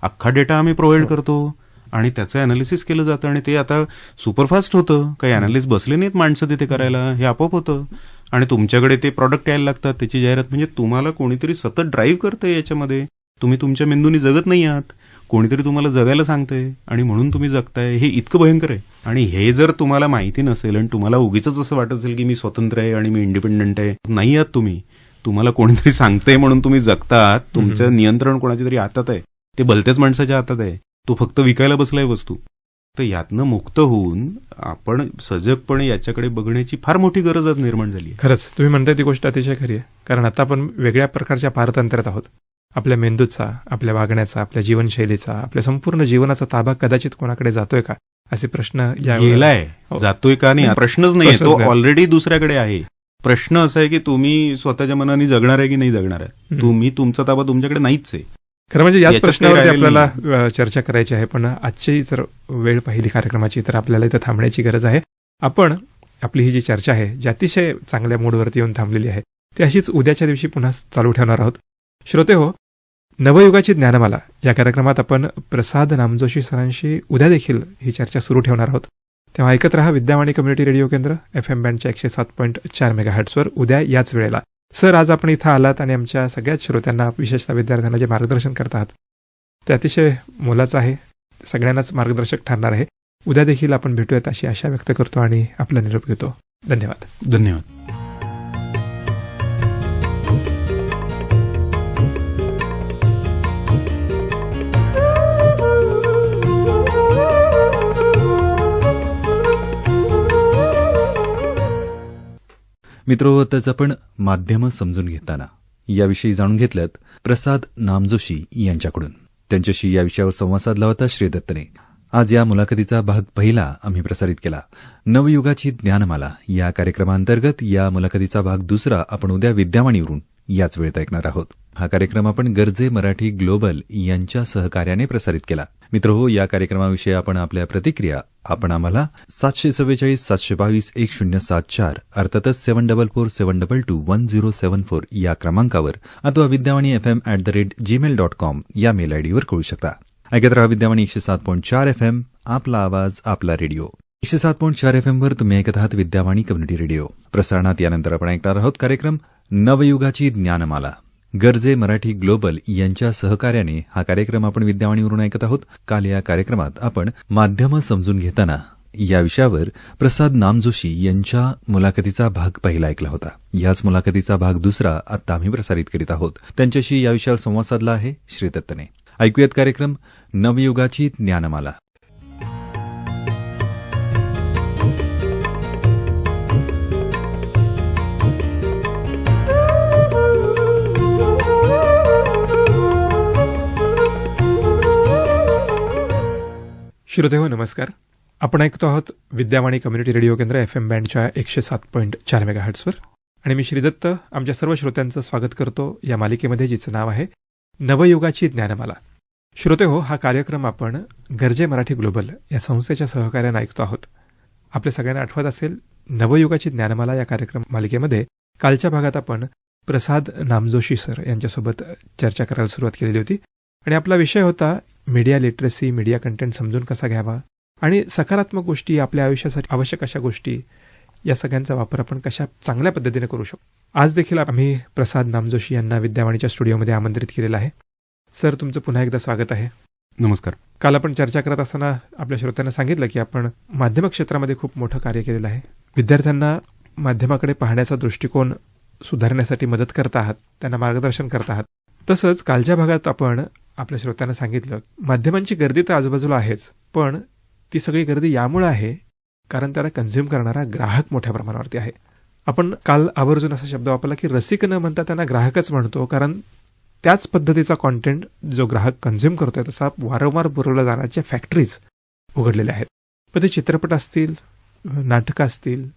अख्खा डेटा आम्ही प्रोव्हाइड करतो आणि त्याचं अनालिसिस केलं जातं आणि ते आता सुपरफास्ट होतं. काही अनालिस्ट बसले नाहीत माणसं तिथे करायला, हे आपोआप होतं आणि तुमच्याकडे ते प्रॉडक्ट यायला लागतात, त्याची जाहिरात. म्हणजे तुम्हाला कोणीतरी सतत ड्राईव्ह करतंय याच्यामध्ये. तुम्ही तुमच्या मेंदूनी जगत नाही आहात, कोणीतरी तुम्हाला जगायला सांगतंय आणि म्हणून तुम्ही जगताय. हे इतकं भयंकर आहे. आणि हे जर तुम्हाला माहिती नसेल आणि तुम्हाला उगीच असं वाटत असेल की मी स्वतंत्र आहे आणि मी इंडिपेंडंट आहे, नाही आहात तुम्ही. तुम्हाला कोणीतरी सांगतंय म्हणून तुम्ही जगतात. तुमचं नियंत्रण कोणाच्या तरी हातात आहे, ते भलत्याच माणसाच्या हातात आहे, तो फक्त विकायला बसलाय वस्तू. तर यातनं मुक्त होऊन आपण सजगपणे याच्याकडे बघण्याची फार मोठी गरज आज निर्माण झाली आहे. खरंच तुम्ही म्हणताय ती गोष्ट अतिशय खरी आहे. कारण आता आपण वेगळ्या प्रकारच्या पारतंत्र्यात आहोत. आपल्या मेंदूचा, आपल्या वागण्याचा, आपल्या जीवनशैलीचा, आपल्या संपूर्ण जीवनाचा ताबा कदाचित कोणाकडे जातोय का, असे प्रश्न गेलाय. जातोय का नाही प्रश्नच नाही, तो ऑलरेडी दुसऱ्याकडे आहे. प्रश्न असा आहे की तुम्ही स्वतःच्या मनाने जगणार आहे की नाही जगणार आहे. तुम्ही तुमचा ताबा तुमच्याकडे नाहीच आहे. खरं म्हणजे याच प्रश्नावरती आपल्याला चर्चा करायची आहे. पण आजची जर वेळ पाहिली कार्यक्रमाची तर आपल्याला इथं थांबण्याची गरज आहे. आपण आपली ही जी चर्चा आहे, जी अतिशय चांगल्या मूडवरती येऊन थांबलेली आहे, ती अशीच उद्याच्या दिवशी पुन्हा चालू ठेवणार आहोत. श्रोते हो, नवयुगाची ज्ञानमाला या कार्यक्रमात आपण प्रसाद नामजोशी सरांशी उद्या देखील ही चर्चा सुरू ठेवणार आहोत. तेव्हा ऐकत रहा विद्यावाणी कम्युनिटी रेडिओ केंद्र FM बँडच्या 107.4 मेगाहर्ट्झवर उद्या याच वेळेला. सर, आज आपण इथं आलात आणि आमच्या सगळ्याच श्रोत्यांना, विशेषतः विद्यार्थ्यांना जे मार्गदर्शन करत आहात ते अतिशय मोलाचं आहे, सगळ्यांनाच मार्गदर्शक ठरणार आहे. उद्या देखील आपण भेटूयात अशी आशा व्यक्त करतो आणि आपला निरोप घेतो. धन्यवाद. धन्यवाद. मित्रो, आताच आपण माध्यमं समजून घेताना याविषयी जाणून घेतल्यात प्रसाद नामजोशी यांच्याकडून. त्यांच्याशी या विषयावर संवाद साधला होता श्री दत्तने. आज या मुलाखतीचा भाग पहिला आम्ही प्रसारित केला. नवयुगाची ज्ञानमाला या कार्यक्रमांतर्गत या मुलाखतीचा भाग दुसरा आपण उद्या विद्यावाणीवरून याच वेळेत ऐकणार आहोत. हा कार्यक्रम आपण गरजे मराठी ग्लोबल यांच्या सहकार्याने प्रसारित केला. मित्रहो, या कार्यक्रमाविषयी आपण आपल्या प्रतिक्रिया आपण आम्हाला 744-722-1074 अर्थातच 7447221074 या क्रमांकावर अथवा विद्यावाणी FM@gmail.com या मेल आयडीवर कळू शकता. ऐकत रहा विद्यावाणी 107.4 FM, आपला आवाज आपला रेडिओ. 107.4 FM वर तुम्ही ऐकत आहात विद्यावाणी कम्युनिटी रेडिओ. प्रसारणात यानंतर आपण ऐकणार आहोत कार्यक्रम नवयुगाची ज्ञानमाला. गरजे मराठी ग्लोबल यांच्या सहकार्याने हा कार्यक्रम आपण विद्यावाणीवरून ऐकत आहोत. काल या कार्यक्रमात आपण माध्यमं समजून घेताना या विषयावर प्रसाद नामजोशी यांच्या मुलाखतीचा भाग पहिला ऐकला होता. याच मुलाखतीचा भाग दुसरा आता आम्ही प्रसारित करीत आहोत. त्यांच्याशी या विषयावर संवाद साधला आहे श्री दत्तने. ऐकूयात कार्यक्रम नवयुगाची ज्ञानमाला. श्रोतेहो नमस्कार. आपण ऐकतो आहोत विद्यावाणी कम्युनिटी रेडिओ केंद्र FM बँडच्या 107.4 मेगाहर्ट्झवर आणि मी श्रीदत्त आमच्या सर्व श्रोत्यांचं स्वागत करतो या मालिकेमध्ये जिचं नाव आहे नवयुगाची ज्ञानमाला. श्रोतेहो, हा कार्यक्रम आपण गरजे मराठी ग्लोबल या संस्थेच्या सहकार्यानं ऐकतो आहोत. आपल्या सगळ्यांना आठवत असेल नवयुगाची ज्ञानमाला या कार्यक्रम मालिकेमध्ये कालच्या भागात आपण प्रसाद नामजोशी सर यांच्यासोबत चर्चा करायला सुरुवात केलेली होती आणि आपला विषय होता मीडिया लिटरसी, मीडिया कंटेंट समजून कसा घ्यावा आणि सकारात्मक गोष्टी, आपल्या आयुष्यासाठी आवश्यक अशा गोष्टी, या सगळ्यांचा वापर आपण कशा चांगल्या पद्धतीने करू शकतो. आज देखील आम्ही प्रसाद नामजोशी यांना विद्यावाणीच्या स्टुडिओमध्ये आमंत्रित केलेलं आहे. सर, तुमचं पुन्हा एकदा स्वागत आहे. नमस्कार. काल आपण चर्चा करत असताना आपल्या श्रोत्यांना सांगितलं की आपण माध्यम क्षेत्रामध्ये खूप मोठं कार्य केलेलं आहे. विद्यार्थ्यांना माध्यमाकडे पाहण्याचा दृष्टिकोन सुधारण्यासाठी मदत करत आहात, त्यांना मार्गदर्शन करत आहात. तसंच कालच्या भागात आपण आपल्या श्रोत्यांना सांगितलं माध्यमांची गर्दी तर आजूबाजूला आहेच, पण ती सगळी गर्दी यामुळे आहे कारण त्याला कन्झ्युम करणारा ग्राहक मोठ्या प्रमाणावरती आहे. आपण काल आवर्जून असा शब्द वापरला की रसिक न म्हणता त्यांना ग्राहकच म्हणतो, कारण त्याच पद्धतीचा कॉन्टेंट जो ग्राहक कन्झ्युम करतोय तसा वारंवार पुरवल्या जाण्याच्या फॅक्टरीज उघडलेल्या आहेत. पण ते चित्रपट असतील, नाटकं असतील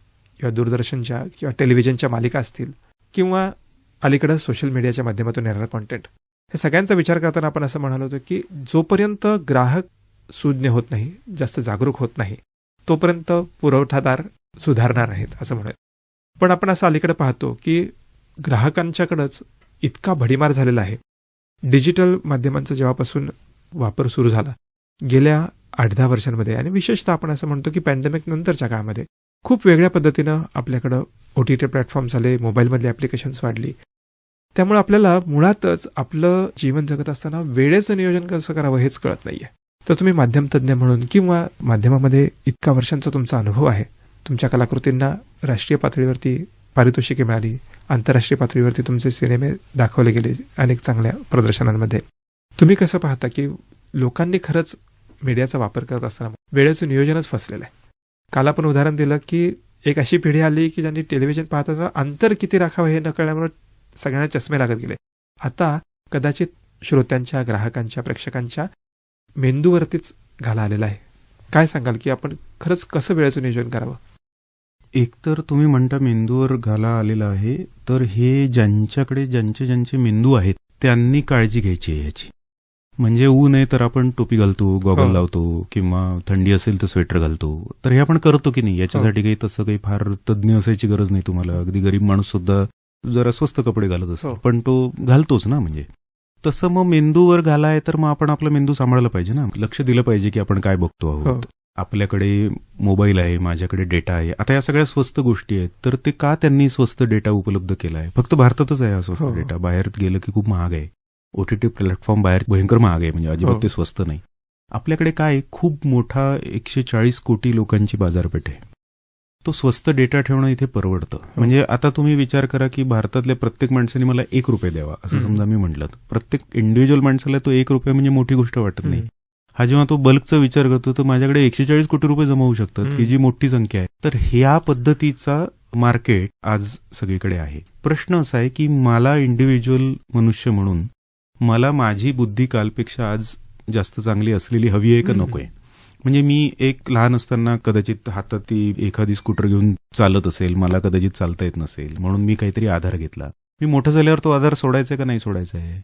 किंवा दूरदर्शनच्या किंवा टेलिव्हिजनच्या मालिका असतील किंवा अलीकडं सोशल मीडियाच्या माध्यमातून येणारं कॉन्टेंट, हे सगळ्यांचा विचार करताना आपण असं म्हणालो होतो की जोपर्यंत ग्राहक सुज्ञ होत नाही, जास्त जागरूक होत नाही, तोपर्यंत पुरवठादार सुधारणार नाहीत असं म्हणूयात. पण आपण असं अलीकडे पाहतो की ग्राहकांच्याकडंच इतका भडीमार झालेला आहे. डिजिटल माध्यमांचा जेव्हापासून वापर सुरू झाला गेल्या 8-10 वर्षांमध्ये आणि विशेषतः आपण असं म्हणतो की पॅन्डेमिक नंतरच्या काळामध्ये खूप वेगळ्या पद्धतीनं आपल्याकडं OTT प्लॅटफॉर्म्स आले, मोबाईलमधली ॲप्लिकेशन्स वाढली. त्यामुळे आपल्याला मुळातच आपलं जीवन जगत असताना वेळेचं नियोजन कसं करावं हेच कळत नाहीये. तर तुम्ही माध्यम तज्ज्ञ म्हणून किंवा माध्यमामध्ये इतका वर्षांचा तुमचा अनुभव आहे, तुमच्या कलाकृतींना राष्ट्रीय पातळीवरती पारितोषिके मिळाली, आंतरराष्ट्रीय पातळीवरती तुमचे सिनेमे दाखवले गेले अनेक चांगल्या प्रदर्शनांमध्ये. तुम्ही कसं पाहता की लोकांनी खरंच मीडियाचा वापर करत असताना वेळेचं नियोजनच फसलेलं आहे. काल आपण उदाहरण दिलं की एक अशी पिढी आली की ज्यांनी टेलिव्हिजन पाहताना अंतर किती राखावं हे न कळल्यामुळे सगळ्यांना चष्मे लागत गेले. आता कदाचित श्रोत्यांच्या, ग्राहकांच्या, प्रेक्षकांच्या मेंदूवरतीच घाला आलेला आहे. काय सांगाल की आपण खरंच कसं वेळेचं नियोजन करावं? एकतर तुम्ही म्हणता मेंदूवर घाला आलेला आहे, तर हे ज्यांच्याकडे ज्यांचे मेंदू आहेत त्यांनी काळजी घ्यायची आहे याची. म्हणजे ऊन आहे तर आपण टोपी घालतो, गॉगल लावतो, किंवा थंडी असेल तर स्वेटर घालतो. तर हे आपण करतो की नाही, याच्यासाठी काही तसं काही फार तज्ज्ञ असायची गरज नाही तुम्हाला. अगदी गरीब माणूस सुद्धा जरा स्वस्त कपडे घालत असतो, पण तो घालतोच ना. म्हणजे तसं मग मेंदूवर घाला आहे तर मग आपण आपला मेंदू सांभाळला पाहिजे ना, लक्ष दिलं पाहिजे की आपण काय बघतो आहोत. आपल्याकडे मोबाईल आहे, माझ्याकडे डेटा आहे. आता या सगळ्या स्वस्त गोष्टी आहेत, तर ते का त्यांनी स्वस्त डेटा उपलब्ध केला आहे? फक्त भारतातच आहे हा स्वस्त डेटा, बाहेर गेलं की खूप महाग आहे. OTT प्लॅटफॉर्म बाहेर भयंकर महाग आहे, म्हणजे अजिबात ते स्वस्त नाही. आपल्याकडे काय खूप मोठा 140 कोटी लोकांची बाजारपेठ आहे. तो स्वस्त डेटा ठेवणं इथे परवडतं. म्हणजे आता तुम्ही विचार करा की भारतातल्या प्रत्येक माणसाने मला ₹1 द्यावा असं समजा मी म्हटलं, प्रत्येक इंडिव्हिज्युअल माणसाला तो ₹1 म्हणजे मोठी गोष्ट वाटत नाही. हा जेव्हा तो बल्कचा विचार करतो तर माझ्याकडे 140 कोटी रुपये जमा होऊ शकतात, की जी मोठी संख्या आहे. तर ह्या पद्धतीचा मार्केट आज सगळीकडे आहे. प्रश्न असा आहे की मला इंडिव्हिज्युअल मनुष्य म्हणून मला माझी बुद्धी कालपेक्षा आज जास्त चांगली असलेली हवी आहे का नकोय. म्हणजे मी एक लहान असताना कदाचित हातात ती एखादी स्कूटर घेऊन चालत असेल, मला कदाचित चालता येत नसेल, म्हणून मी काहीतरी आधार घेतला. मी मोठं झाल्यावर तो आधार सोडायचा का नाही सोडायचा आहे.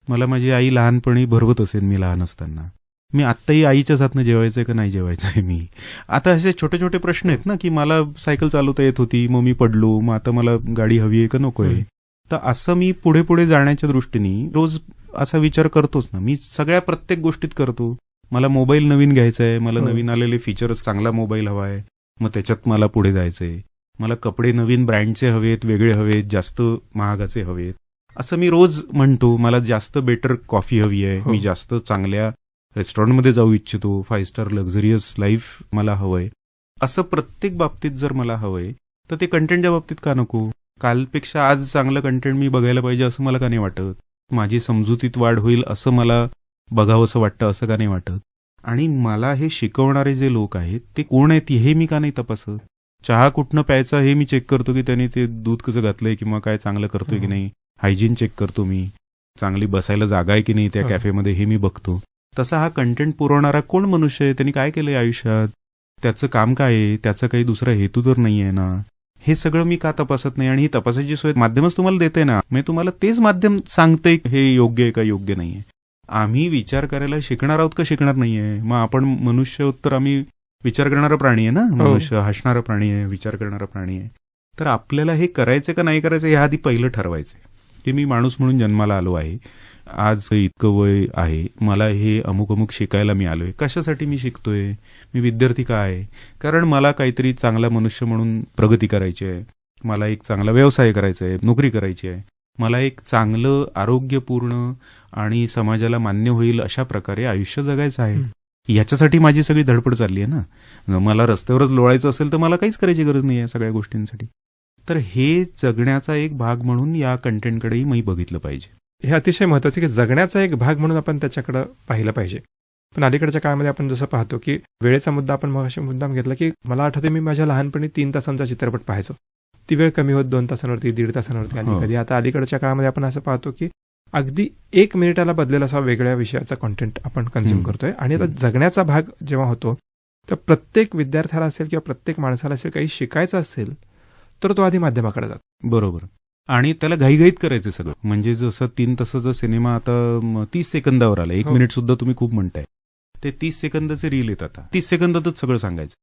मला माझी आई लहानपणी भरवत असेल मी लहान असताना, मी आत्ताही आईच्याच हातनं जेवायचंय का नाही जेवायचंय मी. आता असे छोटे छोटे प्रश्न आहेत ना, की मला सायकल चालवता येत होती, मग मी पडलो, मग आता मला गाडी हवी आहे का नकोय. तर असं मी पुढे पुढे जाण्याच्या दृष्टीने रोज असा विचार करतोच ना. मी सगळ्या प्रत्येक गोष्टीत करतो. मला मोबाईल नवीन घ्यायचा आहे, मला नवीन आलेले फीचर्स चांगला मोबाईल हवा आहे, मग त्याच्यात मला पुढे जायचंय. मला कपडे नवीन ब्रँडचे हवेत, वेगळे हवेत, जास्त महागाचे हवेत, असं मी रोज म्हणतो. मला जास्त बेटर कॉफी हवी आहे, मी जास्त चांगल्या रेस्टॉरंटमध्ये जाऊ इच्छितो, 5 स्टार लक्झरियस लाईफ मला हवंय. असं प्रत्येक बाबतीत जर मला हवंय तर ते कंटेंटच्या बाबतीत का नको. कालपेक्षा आज चांगलं कंटेंट मी बघायला पाहिजे असं मला का नाही वाटत. माझी समजुतीत वाढ होईल असं मला बघावंसं वाटतं असं का नाही वाटत. आणि मला हे शिकवणारे जे लोक आहेत ते कोण आहेत हे मी का नाही तपासत. चहा कुठनं प्यायचा हे मी चेक करतो की त्यांनी ते दूध कसं घातलंय किंवा काय चांगलं करतोय की नाही. हायजीन चेक करतो मी, चांगली बसायला जागा आहे की नाही त्या कॅफेमध्ये हे मी बघतो. तसा हा कंटेंट पुरवणारा कोण मनुष्य आहे, त्यांनी काय केलंय आयुष्यात, त्याचं काम काय आहे, त्याचा काही दुसरा हेतू तर नाहीये ना. हे सगळं मी का तपासत नाही. आणि ही तपासाची सोय माध्यमच तुम्हाला देते ना. म्हणजे तुम्हाला तेच माध्यम सांगते हे योग्य आहे का योग्य नाहीये. आम्ही विचार करायला शिकणार आहोत का शिकणार नाहीये. मग आपण मनुष्य आहोत तर आम्ही विचार करणारा प्राणी आहे ना. मनुष्य हसणारा प्राणी आहे, विचार करणारा प्राणी आहे. तर आपल्याला हे करायचं का नाही करायचं हे आधी पहिलं ठरवायचंय. की मी माणूस म्हणून जन्माला आलो आहे, आज इतकं वय आहे, मला हे अमुक अमुक शिकायला मी आलोय. कशासाठी मी शिकतोय, मी विद्यार्थी का आहे, कारण मला काहीतरी चांगला मनुष्य म्हणून प्रगती करायची आहे, मला एक चांगला व्यवसाय करायचा आहे, नोकरी करायची आहे, मला एक चांगलं आरोग्यपूर्ण आणि समाजाला मान्य होईल अशा प्रकारे आयुष्य जगायचं आहे. याच्यासाठी माझी सगळी धडपड चालली आहे ना. मला रस्त्यावरच लोळायचं असेल तर मला काहीच करायची गरज नाही आहे सगळ्या गोष्टींसाठी. तर हे जगण्याचा एक भाग म्हणून या कंटेंटकडेही मी बघितलं पाहिजे. हे अतिशय महत्वाचं की जगण्याचा एक भाग म्हणून आपण त्याच्याकडे पाहिलं पाहिजे. पण अलीकडच्या काळामध्ये आपण जसं पाहतो की वेळेचा मुद्दा आपण मगाशी मुद्दाम घेतला की मला आठवते मी माझ्या लहानपणी 3 तासांचा चित्रपट पाहायचो. ती वेळ कमी होत 2 तासांवरती 1.5 तासांवरती आली कधी. आता अलीकडच्या काळामध्ये आपण असं पाहतो की अगदी 1 मिनिटाला बदलेला असा वेगळ्या विषयाचा कॉन्टेंट आपण कन्झ्युम करतोय. आणि आता जगण्याचा भाग जेव्हा होतो तर प्रत्येक विद्यार्थ्याला असेल किंवा प्रत्येक माणसाला असेल काही शिकायचं असेल तर तो आधी माध्यमाकडे जातो. बरोबर. आणि त्याला घाईघाईत करायचं सगळं. म्हणजे जसं 3 तासाचा सिनेमा आता 30 सेकंदावर आला. 1 मिनिट सुद्धा तुम्ही खूप म्हणताय. ते 30 सेकंदाचे रील येत आता 30 सेकंदातच सगळं सांगायचं.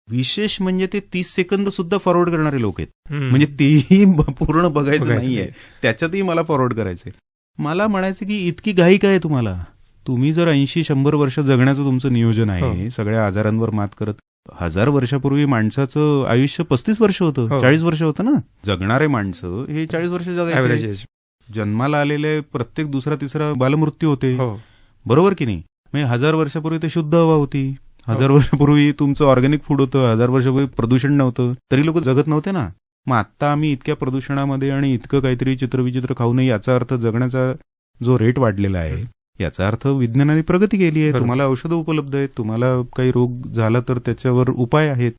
विशेष म्हणजे ते 30 सेकंद सुद्धा फॉरवर्ड करणारे लोक आहेत. म्हणजे तेही पूर्ण बघायचं नाहीये, त्याच्यातही मला फॉरवर्ड करायचंय. मला म्हणायचं की इतकी घाई काय तुम्हाला. तुम्ही जर 80-100 वर्ष जगण्याचं तुमचं नियोजन आहे, सगळ्या आजारांवर मात करत, 1000 वर्षापूर्वी माणसाचं आयुष्य 35 वर्ष होतं, 40 वर्ष होतं ना. जगणारे माणसं हे 40 वर्ष जगायचे. जन्माला आलेले प्रत्येक दुसरा तिसरा बालमृत्यू होते, बरोबर की नाही. म्हणजे 1000 वर्षापूर्वी ते शुद्ध हवा होती, 1000 वर्षापूर्वी तुमचं ऑर्गॅनिक फूड होतं, 1000 वर्षापूर्वी प्रदूषण नव्हतं, तरी लोक जगत नव्हते ना. मग आता आम्ही इतक्या प्रदूषणामध्ये आणि इतकं काहीतरी चित्रविचित्र खाऊ नये, याचा अर्थ जगण्याचा जो रेट वाढलेला आहे, याचा अर्थ विज्ञानाने प्रगती केली आहे. तुम्हाला औषधं उपलब्ध आहेत, तुम्हाला काही रोग झाला तर त्याच्यावर उपाय आहेत.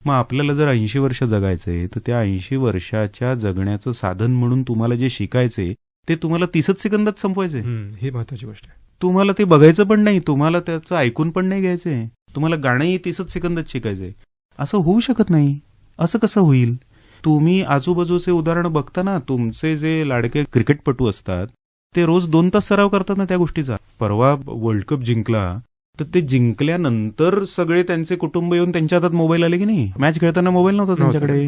मग आपल्याला जर 80 वर्ष जगायचंय तर त्या 80 वर्षाच्या जगण्याचं साधन म्हणून तुम्हाला जे शिकायचंय ते तुम्हाला 30 सेकंदात संपवायचंय. ही महत्वाची गोष्ट आहे. तुम्हाला ते बघायचं पण नाही, तुम्हाला त्याचं ऐकून पण नाही घ्यायचंय, तुम्हाला गाणंही 30 सेकंदात शिकायचंय. असं होऊ शकत नाही. असं कसं होईल. तुम्ही आजूबाजूचे उदाहरण बघताना तुमचे जे लाडके क्रिकेटपटू असतात ते रोज 2 तास सराव करतात ना त्या गोष्टीचा. परवा वर्ल्ड कप जिंकला तर ते जिंकल्यानंतर सगळे त्यांचे कुटुंब येऊन त्यांच्या हातात मोबाईल आले की नाही. मॅच खेळताना मोबाईल नव्हता त्यांच्याकडे.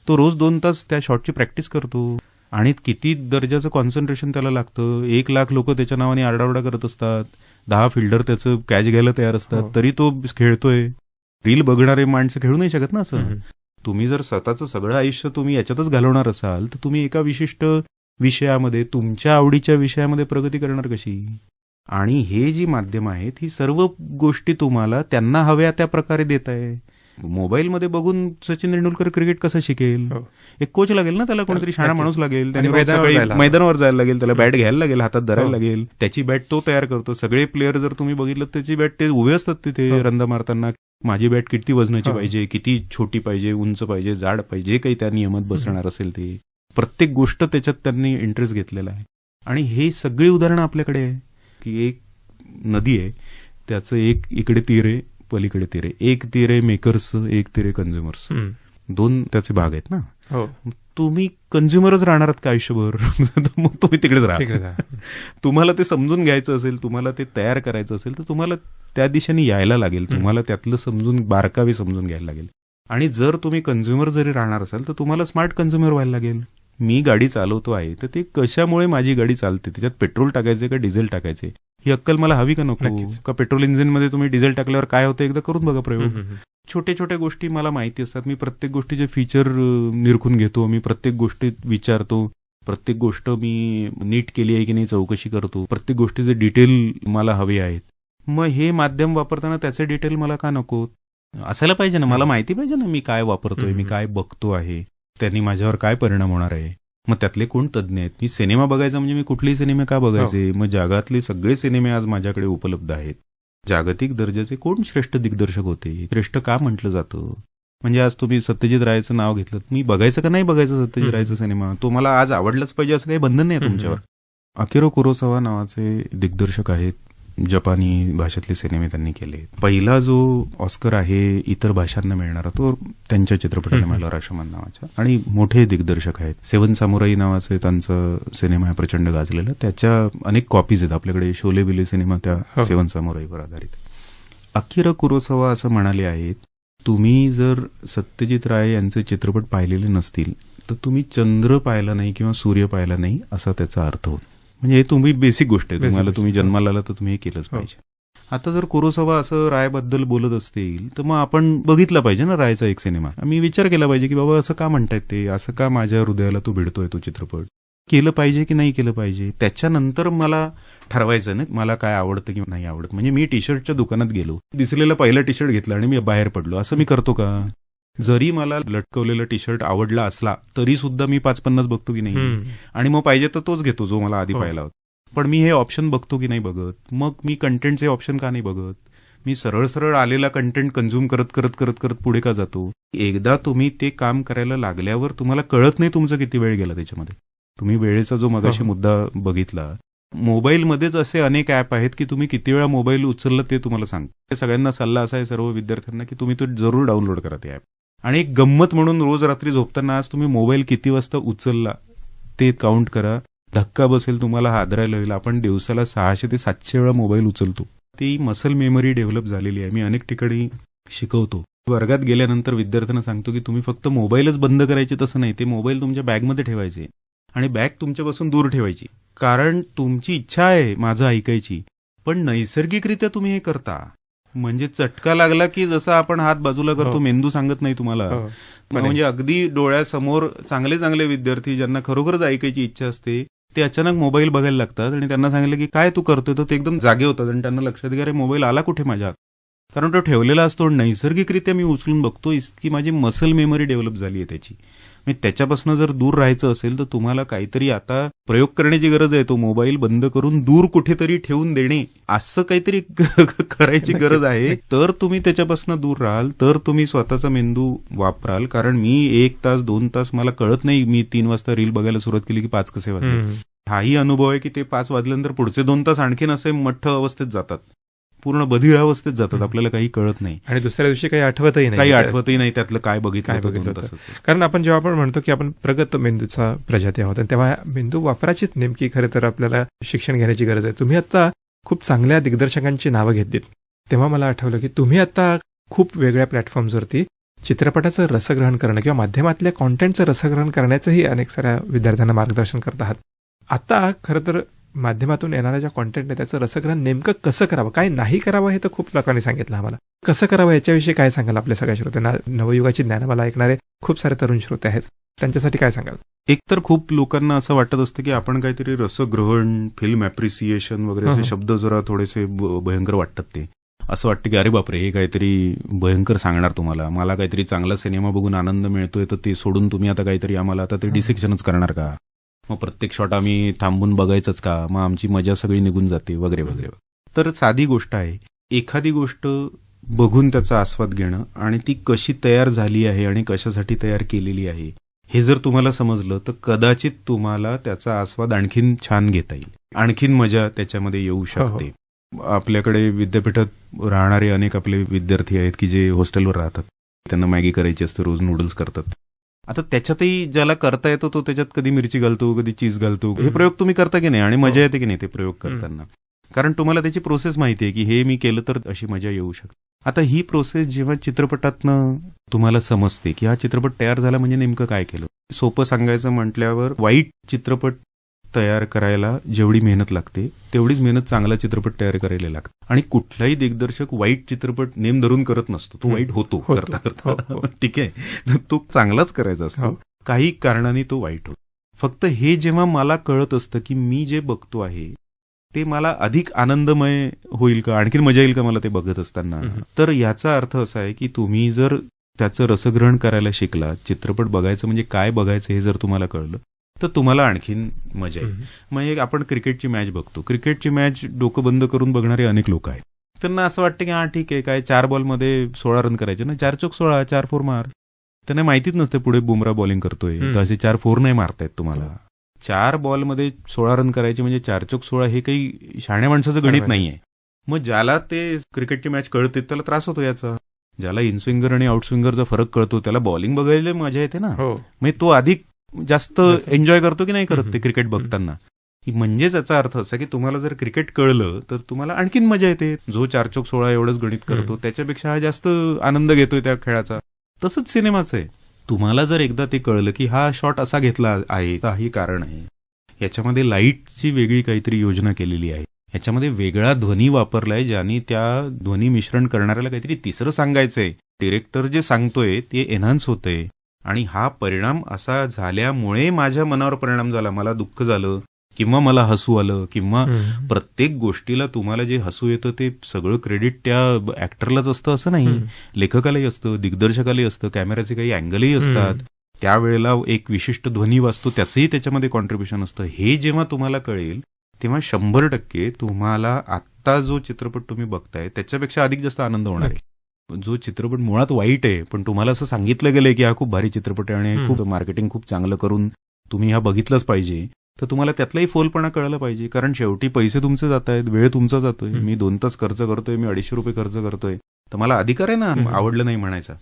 तो रोज 2 तास त्या शॉटची प्रॅक्टिस करतो. आणि किती दर्जाचं कॉन्सन्ट्रेशन त्याला लागतं. 1 लाख लोक त्याच्या नावाने आरडाओरडा करत असतात, 10 फिल्डर त्याचं कॅच घ्यायला तयार असतात, तरी तो खेळतोय. रील बघणारे माणसं खेळू नाही शकत ना असं. तुम्ही जर स्वतःचं सगळं आयुष्य तुम्ही याच्यातच घालवणार असाल तर तुम्ही एका विशिष्ट विषयामध्ये, तुमच्या आवडीच्या विषयामध्ये प्रगती करणार कशी. आणि हे जी माध्यम आहेत ही सर्व गोष्टी तुम्हाला त्यांना हव्या त्या प्रकारे देत आहे. मोबाईलमध्ये बघून सचिन तेंडुलकर क्रिकेट कसं शिकेल? हो. एक कोच लागेल ना त्याला, कोणतरी शाणा माणूस लागेल, त्याने आणि मैदानावर सकाळी जायला. मैदानावर जायला लागेल, त्याला बॅट घ्यायला लागेल, हातात धरायला हो. लागेल, त्याची बॅट तो तयार करतो. सगळे प्लेअर जर तुम्ही बघितलं त्याची बॅट ते उभे असतात तिथे हो. रंदा मारताना. माझी बॅट किती वजनाची हो. पाहिजे, किती छोटी पाहिजे, उंच पाहिजे, जाड पाहिजे, काही त्या नियमात बसणार असेल ते प्रत्येक गोष्ट त्याच्यात त्यांनी इंटरेस्ट घेतलेला आहे. आणि हे सगळी उदाहरणं आपल्याकडे आहे की एक नदी आहे, त्याचं एक इकडे तीर आहे, पलीकडे तीर आहे. एक तीर आहे मेकर्स, एक तीर आहे कन्झ्युमर्स. दोन त्याचे भाग आहेत ना. हो. तुम्ही कन्झ्युमरच राहणार आहात का आयुष्यभर? मग तुम्ही तिकडेच राहा. तुम्हाला ते समजून घ्यायचं असेल, तुम्हाला ते तयार करायचं असेल तर तुम्हाला त्या दिशेने यायला लागेल. तुम्हाला त्यातलं समजून बारकावे समजून घ्यायला लागेल. आणि जर तुम्ही कन्झ्युमर जरी राहणार असाल तर तुम्हाला स्मार्ट कन्झ्युमर व्हायला लागेल. मी गाडी चालवतो आहे तर ते कशामुळे माझी गाडी चालते, त्याच्यात पेट्रोल टाकायचे का डिझेल टाकायचे, ही अक्कल मला हवी का नको? नक्कीच. का पेट्रोल इंजिनमध्ये तुम्ही डिझेल टाकल्यावर काय होतं एकदा करून बघा प्रयोग. छोट्या छोट्या गोष्टी मला माहिती असतात. मी प्रत्येक गोष्टीचे फीचर निरखून घेतो. मी प्रत्येक गोष्टीत विचारतो. प्रत्येक गोष्ट मी नीट केली आहे की नाही चौकशी करतो. प्रत्येक गोष्टीचे डिटेल मला हवे आहेत. मग हे माध्यम वापरताना त्याचे डिटेल मला का नको असायला पाहिजे ना? मला माहिती पाहिजे ना मी काय वापरतोय, मी काय बघतो आहे, त्यांनी माझ्यावर काय परिणाम होणार आहे. मग त्यातले कोण तज्ज्ञ आहेत? मी सिनेमा बघायचा म्हणजे मी कुठलेही सिनेमे का बघायचे? मग जगातले सगळे सिनेमे आज माझ्याकडे उपलब्ध आहेत. जागतिक दर्जाचे कोण श्रेष्ठ दिग्दर्शक होते? श्रेष्ठ का म्हटलं जातं? म्हणजे आज तुम्ही सत्यजित रायचं नाव घेतलं, मी बघायचं का नाही बघायचं सत्यजित रायचा सिनेमा? तो मला आज आवडलाच पाहिजे असं काही बंधन नाही तुमच्यावर. अकिरो कुरोसावा नावाचे दिग्दर्शक आहेत, जपानी भाषेतले सिनेमे त्यांनी केले. पहिला जो ऑस्कर आहे इतर भाषांना मिळणारा तो त्यांच्या चित्रपटाने मिळाला, राशमान नावाच्या. आणि मोठे दिग्दर्शक आहेत. सेवन सामुराई नावाचे त्यांचा सिनेमा आहे प्रचंड गाजलेला. त्याच्या अनेक कॉपीज आहेत आपल्याकडे. शोले बिले सिनेमा त्या सेवन सामुराईवर आधारित. अकिरा कुरोसावा असं म्हणाले आहेत, तुम्ही जर सत्यजित राय यांचे चित्रपट पाहिलेले नसतील तर तुम्ही चंद्र पाहिला नाही किंवा सूर्य पाहिला नाही असा त्याचा अर्थ होतो. म्हणजे हे तुम्ही बेसिक गोष्ट आहे. तुम्हाला तुम्ही जन्माला आला तर तुम्ही हे केलंच पाहिजे. आता जर कुरोसावा असं रायबद्दल बोलत असतील तर मग आपण बघितला पाहिजे ना रायचा एक सिनेमा. मी विचार केला पाहिजे की बाबा असं का म्हणतायत ते, असं का माझ्या हृदयाला तो भिडतोय तो चित्रपट, केलं पाहिजे की नाही केलं पाहिजे. त्याच्यानंतर मला ठरवायचं ना मला काय आवडतं किंवा नाही आवडत. म्हणजे मी टी शर्टच्या दुकानात गेलो, दिसलेला पहिला टी शर्ट घेतला आणि मी बाहेर पडलो, असं मी करतो का? जरी मला लटकवलेला टी शर्ट आवडला असला तरी सुद्धा मी 5-50 बघतो की नाही, आणि मग पाहिजे तर तोच घेतो जो मला आधी पाहिला होता. पण मी हे ऑप्शन बघतो की नाही बघत. मग मी कंटेंटचे ऑप्शन का नाही बघत? मी सरळ सरळ आलेला कंटेंट कन्झ्युम करत करत करत करत पुढे का जातो? एकदा तुम्ही ते काम करायला लागल्यावर तुम्हाला कळत नाही तुमचा किती वेळ गेला त्याच्यामध्ये. तुम्ही वेळेचा जो मगाशी मुद्दा बघितला, मोबाईलमध्येच असे अनेक ऍप आहेत की तुम्ही किती वेळा मोबाईल उचलला ते तुम्हाला सांगतो. सगळ्यांना सल्ला असा आहे सर्व विद्यार्थ्यांना की तुम्ही तो जरूर डाउनलोड करा ते ऍप. आणि एक गंमत म्हणून रोज रात्री झोपताना आज तुम्ही मोबाईल किती वाजता उचलला ते काउंट करा. धक्का बसेल तुम्हाला, हादरायला होईल. आपण दिवसाला 600 ते 700 वेळा मोबाईल उचलतो. ती मसल मेमरी डेव्हलप झालेली आहे. मी अनेक ठिकाणी शिकवतो. वर्गात गेल्यानंतर विद्यार्थ्यांना सांगतो की तुम्ही फक्त मोबाईलच बंद करायचे तसं नाही, ते मोबाईल तुमच्या बॅगमध्ये ठेवायचे आणि बॅग तुमच्यापासून दूर ठेवायची. कारण तुमची इच्छा आहे माझं ऐकायची, पण नैसर्गिकरित्या तुम्ही हे करता. म्हणजे चटका लागला की जसं आपण हात बाजूला करतो, मेंदू सांगत नाही तुम्हाला. म्हणजे अगदी डोळ्यासमोर चांगले चांगले विद्यार्थी ज्यांना खरोखरच ऐकायची इच्छा असते ते अचानक मोबाईल बघायला लागतात आणि त्यांना सांगितलं की काय तू करतोय, तर ते एकदम जागे होतात आणि त्यांना लक्षात घ्या रे मोबाईल आला कुठे माझ्या हात. कारण तो ठेवलेला असतो. नैसर्गिकरित्या मी उचलून बघतो, इतकी माझी मसल मेमरी डेव्हलप झाली आहे त्याची. त्याच्यापासून जर दूर राहायचं असेल तर तुम्हाला काहीतरी आता प्रयोग करण्याची गरज आहे. तो मोबाईल बंद करून दूर कुठेतरी ठेवून देणे असं काहीतरी करायची गरज आहे. तर तुम्ही त्याच्यापासून दूर राहाल, तर तुम्ही स्वतःचा मेंदू वापराल. कारण मी 1 तास 2 तास मला कळत नाही, मी 3 वाजता रील बघायला सुरुवात केली की 5 कसे वाजले. हाही अनुभव आहे की ते 5 वाजल्यानंतर पुढचे 2 तास आणखीन असे मठ्ठ अवस्थेत जातात, पूर्ण बधिर अवस्थेत जातात, आपल्याला काही कळत नाही आणि दुसऱ्या दिवशी काही आठवतही नाही त्यातलं काय बघितलं. कारण आपण जेव्हा आपण म्हणतो की आपण प्रगत मेंदूचा प्रजाती आहोत, तेव्हा मेंदू वापराचीच नेमकी खरं तर आपल्याला शिक्षण घेण्याची गरज आहे. तुम्ही आता खूप चांगल्या दिग्दर्शकांची नावं घेतलीत, तेव्हा मला आठवलं की तुम्ही आता खूप वेगळ्या प्लॅटफॉर्मवरती चित्रपटाचं रसग्रहण करणं किंवा माध्यमातल्या कॉन्टेंटचं रसग्रहण करण्याचंही अनेक साऱ्या विद्यार्थ्यांना मार्गदर्शन करत आहात. आता खरं तर माध्यमातून येणाऱ्या ज्या कॉन्टेंट आहे त्याचं रसग्रहण नेमकं कसं करावं, काय नाही करावं, हे तर खूप लोकांनी सांगितलं आम्हाला. कसं करावं याच्याविषयी काय सांगाल आपल्या सगळ्या श्रोत्यांना? नवयुगाची ज्ञानमाला ऐकणारे खूप सारे तरुण श्रोते आहेत, त्यांच्यासाठी काय सांगाल? एकतर खूप लोकांना असं वाटत असतं की आपण काहीतरी रसग्रहण, फिल्म अप्रिसिएशन वगैरे असे शब्द जरा थोडेसे भयंकर वाटतात. ते असं वाटतं की अरे बापरे, हे काहीतरी भयंकर सांगणार तुम्हाला, मला काहीतरी चांगला सिनेमा बघून आनंद मिळतोय तर ते सोडून तुम्ही आता काहीतरी आम्हाला आता ते डिसेक्शनच करणार का, मग प्रत्येक शॉट आम्ही थांबून बघायचंच का, मग आमची मजा सगळी निघून जाते वगैरे वगैरे. तर साधी गोष्ट आहे, एखादी गोष्ट बघून त्याचा आस्वाद घेणं आणि ती कशी तयार झाली आहे आणि कशासाठी तयार केलेली आहे हे जर तुम्हाला समजलं तर कदाचित तुम्हाला त्याचा आस्वाद आणखीन छान घेता येईल, आणखीन मजा त्याच्यामध्ये येऊ शकते. आपल्याकडे विद्यापीठात राहणारे अनेक आपले विद्यार्थी आहेत की जे हॉस्टेलवर राहतात, त्यांना मॅगी करायची असते, रोज नूडल्स करतात. आता त्याच्यातही ज्याला करता येतो तो त्याच्यात कधी मिरची घालतो, कधी चीज घालतो. हे प्रयोग तुम्ही करता की नाही आणि मजा येते की नाही ते प्रयोग करताना, कारण तुम्हाला त्याची प्रोसेस माहिती आहे की हे मी केलं तर अशी मजा येऊ शकते. आता ही प्रोसेस जेव्हा चित्रपटातनं तुम्हाला समजते की हा चित्रपट तयार झाला म्हणजे नेमकं काय केलं. सोपं सांगायचं म्हटल्यावर वाईट चित्रपट तयार करायला जेवढी मेहनत लागते तेवढीच मेहनत चांगला चित्रपट तयार करायला लागते. आणि कुठलाही दिग्दर्शक वाईट चित्रपट नेम धरून करत नसतो, तो वाईट होतो करता करता. ठीक आहे, तो चांगलाच करायचा असतो, काही कारणाने तो वाईट होतो. फक्त हे जेव्हा मला कळत असतं की मी जे बघतो आहे ते मला अधिक आनंदमय होईल का, आणखीन मजा येईल का मला ते बघत असताना, तर याचा अर्थ असा आहे की तुम्ही जर त्याचं रसग्रहण करायला शिकला, चित्रपट बघायचं म्हणजे काय बघायचं हे जर तुम्हाला कळलं तर तुम्हाला आणखीन मजा येईल. म्हणजे आपण क्रिकेटची मॅच बघतो, क्रिकेटची मॅच डोकं बंद करून बघणारे अनेक लोक आहेत. त्यांना असं वाटतं की हा ठीक आहे, काय 4 बॉलमध्ये 16 रन करायचे ना, 4 चोक 16, 4 4 मार. त्यांना माहितीच नसते पुढे बुमरा बॉलिंग करतोय तर असे 4 4 नाही मारतायत तुम्हाला. 4 बॉलमध्ये 16 रन करायचे म्हणजे 4 चोक 16 हे काही शहाण्या माणसाचं गणित नाहीये. मग ज्याला ते क्रिकेटची मॅच कळते त्याला त्रास होतो याचा. ज्याला इनस्विंगर आणि आउटस्विंगरचा फरक कळतो त्याला बॉलिंग बघायला मजा येते ना, म्हणजे तो अधिक जास्त एन्जॉय करतो की नाही करत ते क्रिकेट बघताना. म्हणजेच याचा अर्थ असा की तुम्हाला जर क्रिकेट कळलं तर तुम्हाला आणखीन मजा येते. जो 4 चोक 16 एवढंच गणित करतो त्याच्यापेक्षा हा जास्त आनंद घेतोय त्या खेळाचा. तसंच सिनेमाचं आहे, तुम्हाला जर एकदा ते कळलं की हा शॉट असा घेतला आहे तर हे कारण आहे, याच्यामध्ये लाईटची वेगळी काहीतरी योजना केलेली आहे, याच्यामध्ये वेगळा ध्वनी वापरलाय ज्याने त्या ध्वनी मिश्रण करणाऱ्याला काहीतरी तिसरं सांगायचंय, डिरेक्टर जे सांगतोय ते एनहान्स होतंय आणि हा परिणाम असा झाल्यामुळे माझ्या मनावर परिणाम झाला, मला दुःख झालं किंवा मला हसू आलं किंवा प्रत्येक गोष्टीला तुम्हाला जे हसू येतं ते सगळं क्रेडिट त्या ऍक्टरलाच असतं असं नाही, लेखकालाही असतं, दिग्दर्शकालाही असतं, कॅमेऱ्याचे काही अँगलही असतात, त्यावेळेला एक विशिष्ट ध्वनी वाजतो त्याचंही त्याच्यामध्ये कॉन्ट्रीब्युशन असतं. हे जेव्हा तुम्हाला कळेल तेव्हा 100% तुम्हाला आत्ता जो चित्रपट तुम्ही बघताय त्याच्यापेक्षा अधिक जास्त आनंद होणार आहे. जो चित्रपट मुळात वाईट आहे पण तुम्हाला असं सांगितलं गेलंय की हा खूप भारी चित्रपट आहे आणि खूप मार्केटिंग खूप चांगलं करून तुम्ही हा बघितलंच पाहिजे, तर तुम्हाला त्यातलाही फोलपणा कळलं पाहिजे. कारण शेवटी पैसे तुमचे जात आहेत, वेळ तुमचा जातोय, मी 2 तास खर्च करतोय, मी 250 रुपये खर्च करतोय, तर मला अधिकार आहे ना आवडलं नाही म्हणायचा.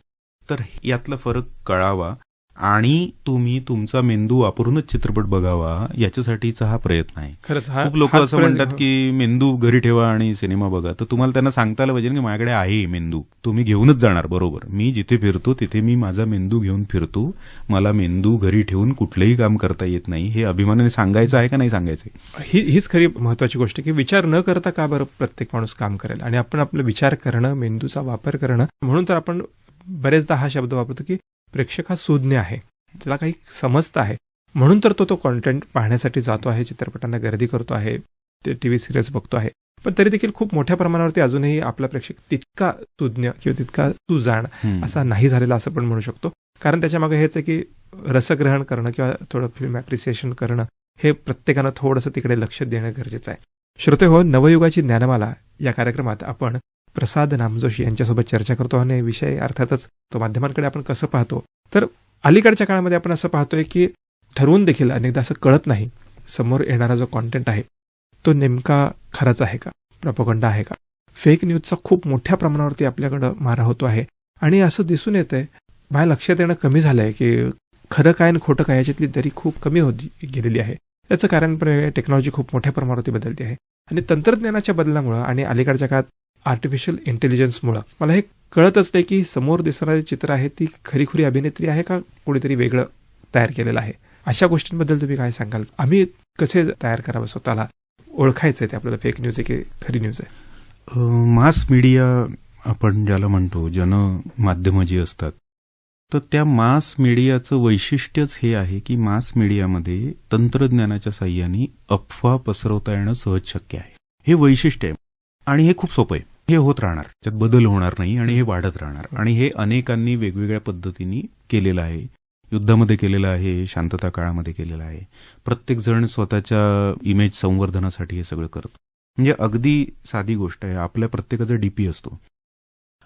तर यातला फरक कळावा आणि तुम्ही तुमचा मेंदू वापरूनच चित्रपट बघावा याच्यासाठीचा हा प्रयत्न आहे. खरंच खूप लोक असं म्हणतात की मेंदू घरी ठेवा आणि सिनेमा बघा, तर तुम्हाला त्यांना सांगता आलं पाहिजे की माझ्याकडे आहे मेंदू, तुम्ही घेऊनच जाणार. बरोबर, मी जिथे फिरतो तिथे मी माझा मेंदू घेऊन फिरतो, मला मेंदू घरी ठेवून कुठलंही काम करता येत नाही, हे अभिमानाने सांगायचं आहे का नाही सांगायचं. हीच खरी महत्वाची गोष्ट की विचार न करता का बरं प्रत्येक माणूस काम करेल, आणि आपण आपला विचार करणं, मेंदूचा वापर करणं. म्हणून तर आपण बरेचदा हा शब्द वापरतो की प्रेक्षक हा सुज्ञ आहे, त्याला काही समजतं आहे, म्हणून तर तो कंटेंट पाहण्यासाठी जातो आहे, चित्रपटांना गर्दी करतो आहे, ते टीव्ही सिरियल्स बघतो आहे. पण तरी देखील खूप मोठ्या प्रमाणावरती अजूनही आपला प्रेक्षक तितका सुज्ञ किंवा तितका सुजाण असा नाही झालेला असं पण म्हणू शकतो. कारण त्याच्यामागे हेच आहे की रसग्रहण करणं किंवा थोडं फिल्म ॲप्रिसिएशन करणं हे प्रत्येकानं थोडंसं तिकडे लक्ष देणं गरजेचं आहे. श्रोते हो, नवयुगाची ज्ञानमाला या कार्यक्रमात आपण प्रसाद नामजोशी यांच्यासोबत चर्चा करतो आणि विषय अर्थातच तो माध्यमांकडे आपण कसं पाहतो. तर अलीकडच्या काळामध्ये आपण असं पाहतोय की ठरवून देखील अनेकदा असं कळत नाही समोर येणारा जो कॉन्टेंट आहे तो नेमका खराच आहे का, प्रोपगंडा आहे का. फेक न्यूजचा खूप मोठ्या प्रमाणावरती आपल्याकडं मारा होतो आहे आणि असं दिसून येतंय, माझ्या लक्षात येणं कमी झालंय की खरं काय आणि खोटं काय याच्यातली दरी खूप कमी होती गेलेली आहे. त्याचं कारण पण टेक्नॉलॉजी खूप मोठ्या प्रमाणावरती बदलते आहे आणि तंत्रज्ञानाच्या बदलामुळं आणि अलीकडच्या काळात आर्टिफिशियल इंटेलिजन्समुळं मला हे कळतच नाही की समोर दिसणारी चित्र आहे ती खरीखुरी अभिनेत्री आहे का कोणीतरी वेगळं तयार केलेलं आहे. अशा गोष्टींबद्दल तुम्ही काय सांगाल? आम्ही कसे तयार करावं स्वतःला, ओळखायचं आहे ते आपल्याला फेक न्यूज आहे की खरी न्यूज आहे. मास मीडिया आपण ज्याला म्हणतो, जनमाध्यमं जी असतात तर त्या मास मीडियाचं वैशिष्ट्यच हे आहे की मास मीडियामध्ये तंत्रज्ञानाच्या साह्याने अफवा पसरवता येणं सहज शक्य आहे. हे वैशिष्ट्य आहे आणि हे खूप सोपं आहे. हे होत राहणार, त्यात बदल होणार नाही आणि हे वाढत राहणार. आणि हे अनेकांनी वेगवेगळ्या पद्धतीने केलेलं आहे. युद्धामध्ये केलेलं आहे, शांतता काळामध्ये केलेलं आहे. प्रत्येक जण स्वतःच्या इमेज संवर्धनासाठी हे सगळं करतो. म्हणजे अगदी साधी गोष्ट आहे. आपल्या प्रत्येकाचा डीपी असतो.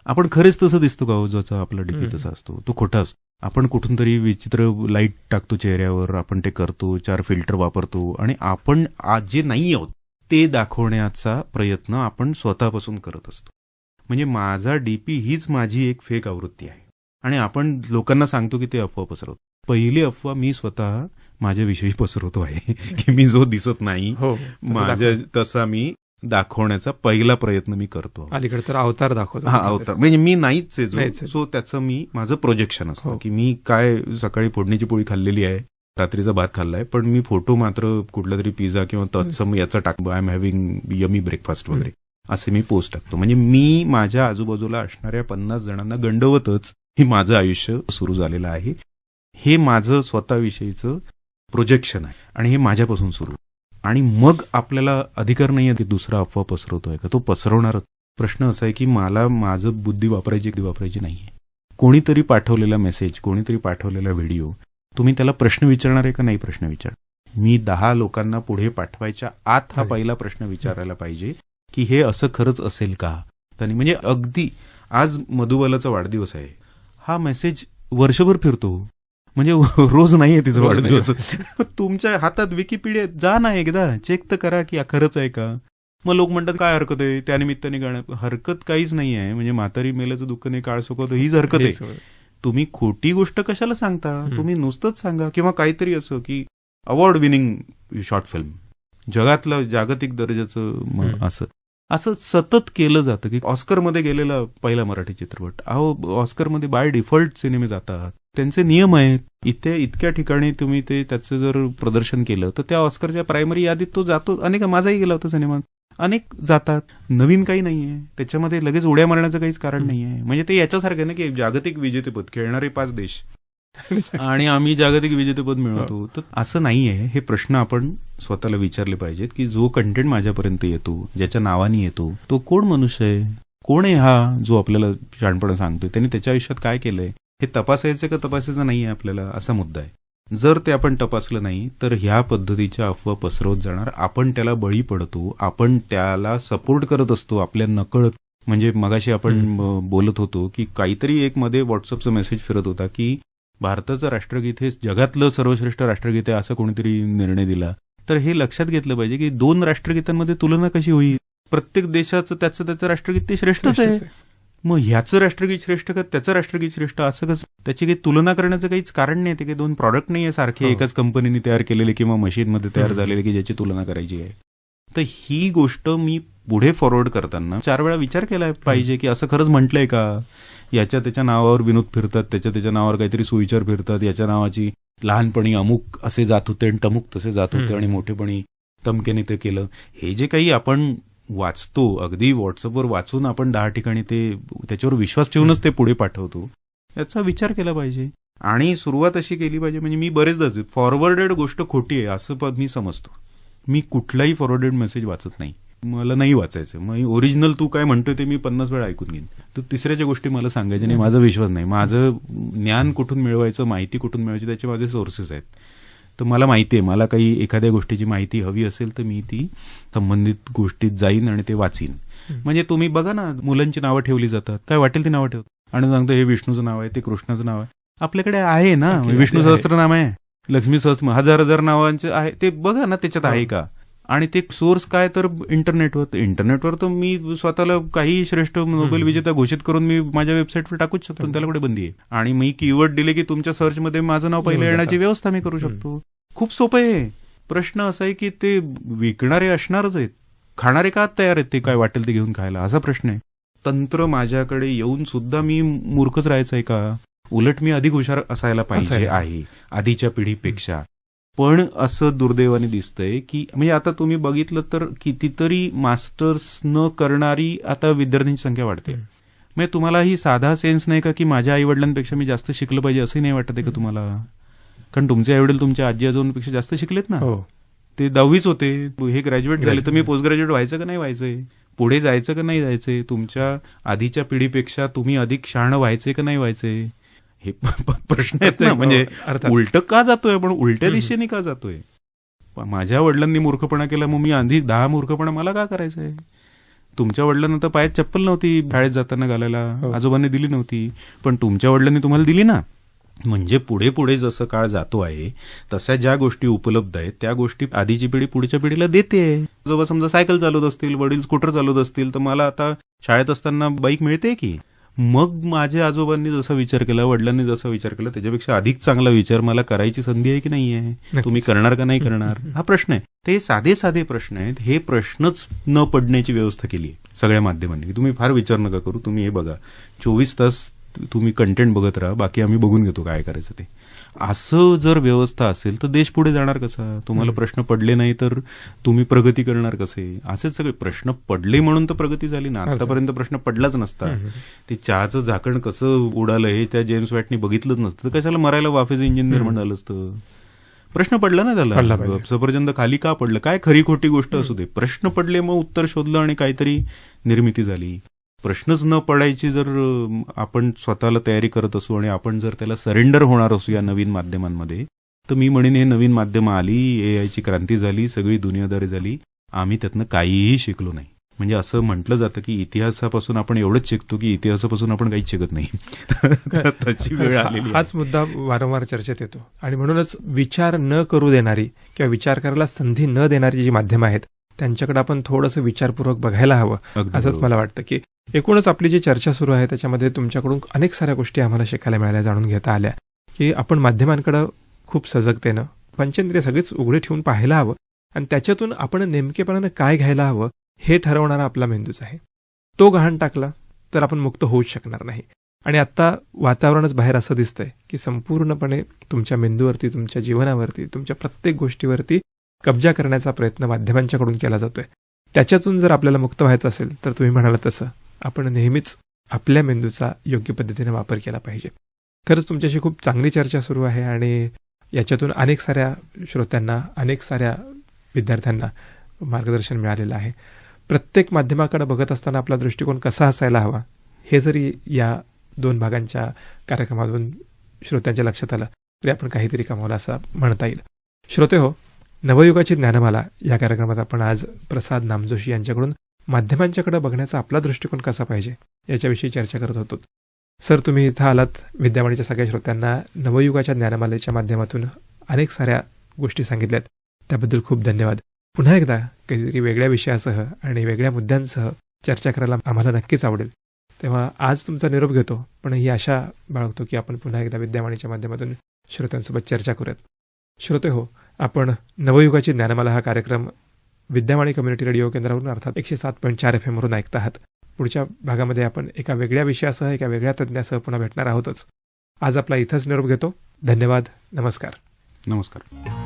आपण खरेच तसं दिसतो का हो? ज्याचा आपला डीपी तसा असतो तो खोटा असतो. आपण कुठून तरी विचित्र लाईट टाकतो चेहऱ्यावर, आपण ते करतो, 4 फिल्टर वापरतो आणि आपण आज जे नाही आहोत ते दाखवण्याचा प्रयत्न आपण स्वतःपासून करत असतो. म्हणजे माझा डीपी हीच माझी एक फेक आवृत्ती आहे आणि आपण लोकांना सांगतो की ते अफवा पसरवतो. पहिली अफवा मी स्वतः माझ्याविषयी पसरवतो आहे की मी जो दिसत नाही माझ्या तसा मी दाखवण्याचा पहिला प्रयत्न मी करतो. अलीकडे तर अवतार दाखवतो. हा, अवतार म्हणजे मी नाहीच आहे सो त्याचं मी माझं प्रोजेक्शन असतं की मी काय सकाळी फोडणीची पोळी खाल्लेली आहे, रात्रीचा भात खाल्लाय, पण मी फोटो मात्र कुठला तरी पिझ्झा किंवा तत्सम याचा टाकतो, I am having yummy breakfast वगैरे असे मी पोस्ट टाकतो. म्हणजे मी माझ्या आजूबाजूला असणाऱ्या 50 जणांना गंडवतच हे माझं आयुष्य सुरू झालेलं आहे. हे माझं स्वतःविषयीचं प्रोजेक्शन आहे आणि हे माझ्यापासून सुरू. आणि मग आपल्याला अधिकार नाहीये की दुसरा अफवा पसरवतोय का, तो पसरवणारच. प्रश्न असा आहे की मला माझं बुद्धी वापरायची नाहीये. कोणीतरी पाठवलेला मेसेज, कोणीतरी पाठवलेला व्हिडिओ, तुम्ही त्याला प्रश्न विचारणार आहे का नाही प्रश्न विचार. मी 10 लोकांना पुढे पाठवायच्या आत हा पहिला प्रश्न विचारायला पाहिजे की हे असं खरंच असेल का. त्यांनी म्हणजे अगदी आज मधुबालाचा वाढदिवस आहे, हा मेसेज वर्षभर फिरतो, म्हणजे रोज नाहीये तिचा वाढदिवस. तुमच्या हातात विकिपीडिया जा ना, एकदा चेक तर करा की खरंच आहे का. मग लोक म्हणतात काय हरकत आहे त्यानिमित्ताने गाणं. हरकत काहीच नाही आहे. म्हणजे म्हातारी मेल्याचं दुःख नाही काळ सुकवतो हीच हरकत आहे. तुम्ही खोटी गोष्ट कशाला सांगता, तुम्ही नुसतंच सांगा. किंवा काहीतरी असं की अवॉर्ड विनिंग शॉर्ट फिल्म, जगातलं जागतिक दर्जाचं असं सतत केलं जातं की ऑस्करमध्ये गेलेला पहिला मराठी चित्रपट. अहो, ऑस्करमध्ये बाय डिफॉल्ट सिनेमे जातात, त्यांचे नियम आहेत. इथे इतक्या ठिकाणी तुम्ही ते त्याचं जर प्रदर्शन केलं तर त्या ऑस्करच्या प्रायमरी यादीत तो जातो. अनेक, माझाही गेला होता सिनेमा, अनेक जातात. नवीन काही नाहीये त्याच्यामध्ये, लगेच उड्या मारण्याचं काहीच कारण नाहीये. म्हणजे ते याच्यासारखं ना की जागतिक विजेतेपद खेळणारे 5 देश आणि आम्ही जागतिक विजेतेपद मिळवतो. तर असं नाहीये. हे प्रश्न आपण स्वतःला विचारले पाहिजेत की जो कंटेंट माझ्यापर्यंत येतो, ज्याच्या नावाने येतो, तो कोण मनुष्य आहे, कोण आहे हा जो आपल्याला शहाणपणा सांगतोय, त्यांनी त्याच्या आयुष्यात काय केलंय, हे तपासायचं का तपासायचं नाहीये आपल्याला, असा मुद्दा आहे. जर ते आपण तपासलं नाही तर ह्या पद्धतीच्या अफवा पसरवत जाणार. आपण त्याला बळी पडतो, आपण त्याला सपोर्ट करत असतो आपल्या नकळत. म्हणजे मगाशी आपण बोलत होतो की काहीतरी एक मध्ये व्हॉट्सअपचा मेसेज फिरत होता की भारताचं राष्ट्रगीत हे जगातलं सर्वश्रेष्ठ राष्ट्रगीत आहे असं कोणीतरी निर्णय दिला. तर हे लक्षात घेतलं पाहिजे की 2 राष्ट्रगीतांमध्ये तुलना कशी होईल. प्रत्येक देशाचं त्याचं राष्ट्रगीत ते श्रेष्ठच आहे. मग ह्याचं राष्ट्रगीत श्रेष्ठ का त्याचं राष्ट्रगीत श्रेष्ठ, असं कसं. त्याची काही तुलना करण्याचं काहीच कारण नाही. ते काही 2 प्रॉडक्ट नाही आहे सारखे एकाच कंपनीने तयार केलेले किंवा मशीनमध्ये तयार झालेले की ज्याची तुलना करायची आहे. तर ही गोष्ट मी पुढे फॉरवर्ड करताना 4 वेळा विचार केला पाहिजे की असं खरंच म्हटलंय का. याच्या त्याच्या नावावर विनोद फिरतात, त्याच्या नावावर काहीतरी सुविचार फिरतात. याच्या नावाची लहानपणी अमुक असे जात होते आणि तमुक तसे जात होते आणि मोठेपणी तमकेने ते केलं. हे जे काही आपण वाचतो, अगदी व्हॉट्सअपवर वाचून आपण 10 ठिकाणी ते त्याच्यावर विश्वास ठेवूनच ते पुढे पाठवतो, याचा विचार केला पाहिजे. आणि सुरुवात अशी केली पाहिजे. म्हणजे मी बरेचदा फॉरवर्डेड गोष्ट खोटी आहे असं मी समजतो. मी कुठलाही फॉरवर्डेड मेसेज वाचत नाही, मला नाही वाचायचं. मग ओरिजिनल तू काय म्हणतोय ते मी 50 वेळा ऐकून घेईन. तर तिसऱ्याच्या गोष्टी मला सांगायच्या नाही, माझा विश्वास नाही. माझं ज्ञान कुठून मिळवायचं, माहिती कुठून मिळवायची, त्याचे माझे सोर्सेस आहेत. तर मला माहिती आहे, मला काही एखाद्या गोष्टीची माहिती हवी असेल तर मी ती संबंधित गोष्टीत जाईन आणि ते वाचीन. म्हणजे तुम्ही बघा ना, मुलांची नावं ठेवली जातात, काय वाटेल ती नावं ठेवतात आणि सांगतो हे विष्णूचं नाव आहे, ते कृष्णाचं नाव आहे. आपल्याकडे आहे ना, विष्णू सहस्त्रनाम आहे, लक्ष्मी सहस्त्र, 1000 नावांचे आहे. ते बघा ना त्याच्यात आहे का. आणि ते सोर्स काय तर इंटरनेटवर तर मी स्वतःला काही श्रेष्ठ नोबेल विजेता घोषित करून मी माझ्या वेबसाईटवर टाकूच शकतो, त्याला कुठे बंदी आहे. आणि मी कीवर्ड दिले की तुमच्या सर्चमध्ये माझं नाव पहिलं येण्याची व्यवस्था मी करू शकतो. खूप सोपं आहे. प्रश्न असा आहे की ते विकणारे असणारच आहेत, खाणारे का तयार आहेत ते काय वाटेल ते घेऊन खायला, असा प्रश्न आहे. तंत्र माझ्याकडे येऊन सुद्धा मी मूर्खच राहायचं आहे का. उलट मी अधिक हुशार असायला पाहिजे आहे आधीच्या पिढीपेक्षा. पण असं दुर्दैवाने दिसतंय की म्हणजे आता तुम्ही बघितलं तर कितीतरी मास्टर्स न करणारी आता विद्यार्थ्यांची संख्या वाढते. म्हणजे तुम्हाला ही साधा सेन्स नाही का की माझ्या आई वडिलांपेक्षा मी जास्त शिकलं पाहिजे असंही नाही वाटत आहे का तुम्हाला? कारण तुमचे आई वडील तुमच्या आजी आजोबांपेक्षा जास्त शिकलेत ना. हो. ते 10वीच होते, हे ग्रॅज्युएट झाले, तर मी पोस्ट ग्रॅज्युएट व्हायचं का नाही व्हायचंय? पुढे जायचं का नाही जायचंय? तुमच्या आधीच्या पिढीपेक्षा तुम्ही अधिक शहाणं व्हायचे का नाही व्हायचंय? हे प्रश्न आहेत ना. म्हणजे अर्थात. उलट का जातोय आपण, उलट्या दिशेने का जातोय? माझ्या वडिलांनी मूर्खपणा केला, मग मी अधिक 10 मूर्खपणा मला का करायचंय? तुमच्या वडिलांना तर पायात चप्पल नव्हती शाळेत जाताना घालायला, आजोबांनी दिली नव्हती, पण तुमच्या वडिलांनी तुम्हाला दिली ना. म्हणजे पुढे पुढे जसं काळ जातो आहे तशा ज्या गोष्टी उपलब्ध आहेत त्या गोष्टी आधीची पिढी पुढच्या पिढीला देते. आजोबा समजा सायकल चालवत असतील, वडील स्कूटर चालवत असतील, तर मला आता शाळेत असताना बाईक मिळते की? मग माझ्या आजोबांनी जसा विचार केला, वडिलांनी जसा विचार केला, त्याच्यापेक्षा अधिक चांगला विचार मला करायची संधी आहे की नाहीये? तुम्ही करणार का नाही करणार? हा प्रश्न आहे. ते साधे साधे प्रश्न आहेत. हे प्रश्नच न पडण्याची व्यवस्था केली आहे सगळ्या माध्यमांनी, की तुम्ही फार विचार नका करू, तुम्ही हे बघा, 24 तास तुम्ही कंटेंट बघत राहा, बाकी आम्ही बघून घेतो काय करायचं ते. असं जर व्यवस्था असेल तर देश पुढे जाणार कसा? तुम्हाला प्रश्न पडले नाही तर तुम्ही प्रगती करणार कसे? असेच सगळे प्रश्न पडले म्हणून तर प्रगती झाली ना. आतापर्यंत प्रश्न पडलाच नसता. ते चहाचं झाकण कसं उडालं हे त्या जेम्स वॅटनी बघितलंच नसतं तर कशाला मरायला वाफेचं इंजिन निर्माण झालं असतं? प्रश्न पडला ना त्याला. सफरचंद खाली का पडलं? काय खरी खोटी गोष्ट असू दे, प्रश्न पडले, मग उत्तर शोधलं आणि काहीतरी निर्मिती झाली. प्रश्नच न पडायची जर आपण स्वतःला तयारी करत असू आणि आपण जर त्याला सरेंडर होणार असू या नवीन माध्यमांमध्ये, तर मी म्हणेन हे नवीन माध्यमं आली, एआयची क्रांती झाली, सगळी दुनियादारी झाली, आम्ही त्यातनं काहीही शिकलो नाही. म्हणजे असं म्हटलं जातं की इतिहासापासून आपण एवढंच शिकतो की इतिहासापासून आपण काहीच शिकत नाही. त्याची वेळ आलेली. हाच मुद्दा वारंवार चर्चेत येतो आणि म्हणूनच विचार न करू देणारी किंवा विचार करायला संधी न देणारी जी माध्यमं आहेत त्यांच्याकडे आपण थोडंसं विचारपूर्वक बघायला हवं असंच मला वाटतं. की एकूणच आपली जी चर्चा सुरू आहे त्याच्यामध्ये तुमच्याकडून अनेक साऱ्या गोष्टी आम्हाला शिकायला मिळाल्या, जाणून घेता आल्या, की आपण माध्यमांकडे खूप सजगतेनं पंचेंद्रिय सगळीच उघडी ठेवून पाहायला हवं आणि त्याच्यातून आपण नेमकेपणानं काय घ्यायला हवं हे ठरवणारा आपला मेंदूच आहे. तो गहाण टाकला तर आपण मुक्त होऊच शकणार नाही. आणि आता वातावरणच बाहेर असं दिसतंय की संपूर्णपणे तुमच्या मेंदूवरती, तुमच्या जीवनावरती, तुमच्या प्रत्येक गोष्टीवरती कब्जा करण्याचा प्रयत्न माध्यमांच्याकडून केला जातोय. त्याच्यातून जर आपल्याला मुक्त व्हायचं असेल तर तुम्ही म्हणाला तसं आपण नेहमीच आपल्या मेंदूचा योग्य पद्धतीने वापर केला पाहिजे. खरंच तुमच्याशी खूप चांगली चर्चा सुरू आहे आणि याच्यातून अनेक साऱ्या श्रोत्यांना, अनेक साऱ्या विद्यार्थ्यांना मार्गदर्शन मिळालेलं आहे. प्रत्येक माध्यमाकडे बघत असताना आपला दृष्टिकोन कसा असायला हवा हे जरी या 2 भागांच्या कार्यक्रमातून श्रोत्यांच्या लक्षात आलं तरी आपण काहीतरी कमावलं असं म्हणता येईल. श्रोते हो, नवयुगाची ज्ञानमाला या कार्यक्रमात आपण आज प्रसाद नामजोशी यांच्याकडून माध्यमांच्याकडे बघण्याचा आपला दृष्टिकोन कसा पाहिजे याच्याविषयी चर्चा करत होतो. सर, तुम्ही इथं आलात, विद्यावाणीच्या सगळ्या श्रोत्यांना नवयुगाच्या ज्ञानमालेच्या माध्यमातून अनेक साऱ्या गोष्टी सांगितल्यात, त्याबद्दल खूप धन्यवाद. पुन्हा एकदा काहीतरी वेगळ्या विषयासह आणि वेगळ्या मुद्द्यांसह चर्चा करायला आम्हाला नक्कीच आवडेल. तेव्हा आज तुमचा निरोप घेतो, पण ही आशा बाळगतो की आपण पुन्हा एकदा विद्यावाणीच्या माध्यमातून श्रोत्यांसोबत चर्चा करूयात. श्रोते हो, आपण नवयुगाची ज्ञानमाला हा कार्यक्रम विद्यावाणी कम्युनिटी रेडिओ केंद्रावरून अर्थात 107.4 FM वरून ऐकत आहात. पुढच्या भागामध्ये आपण एका वेगळ्या विषयासह, एका वेगळ्या तज्ज्ञासह पुन्हा भेटणार आहोतच. आज आपला इथंच निरोप घेतो. धन्यवाद. नमस्कार. नमस्कार.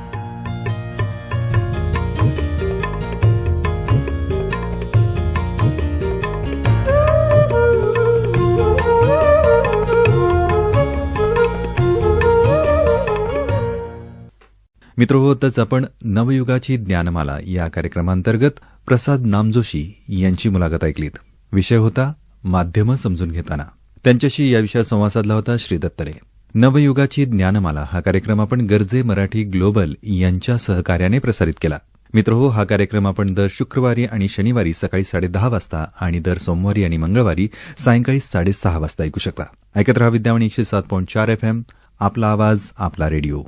मित्रहोतच आपण नवयुगाची ज्ञानमाला या कार्यक्रमांतर्गत प्रसाद नामजोशी यांची मुलाखत ऐकलीत. विषय होता माध्यमं समजून घेताना. त्यांच्याशी या विषयावर संवाद साधला होता श्री दत्तरे. नवयुगाची ज्ञानमाला हा कार्यक्रम आपण गरजे मराठी ग्लोबल यांच्या सहकार्याने प्रसारित केला. मित्रहो, हा कार्यक्रम आपण दर शुक्रवारी आणि शनिवारी सकाळी 10:30 वाजता आणि दर सोमवारी आणि मंगळवारी सायंकाळी 6:30 वाजता ऐकू शकता. ऐकत रहा विद्यावाणी 107.4 FM. आपला आवाज, आपला रेडिओ.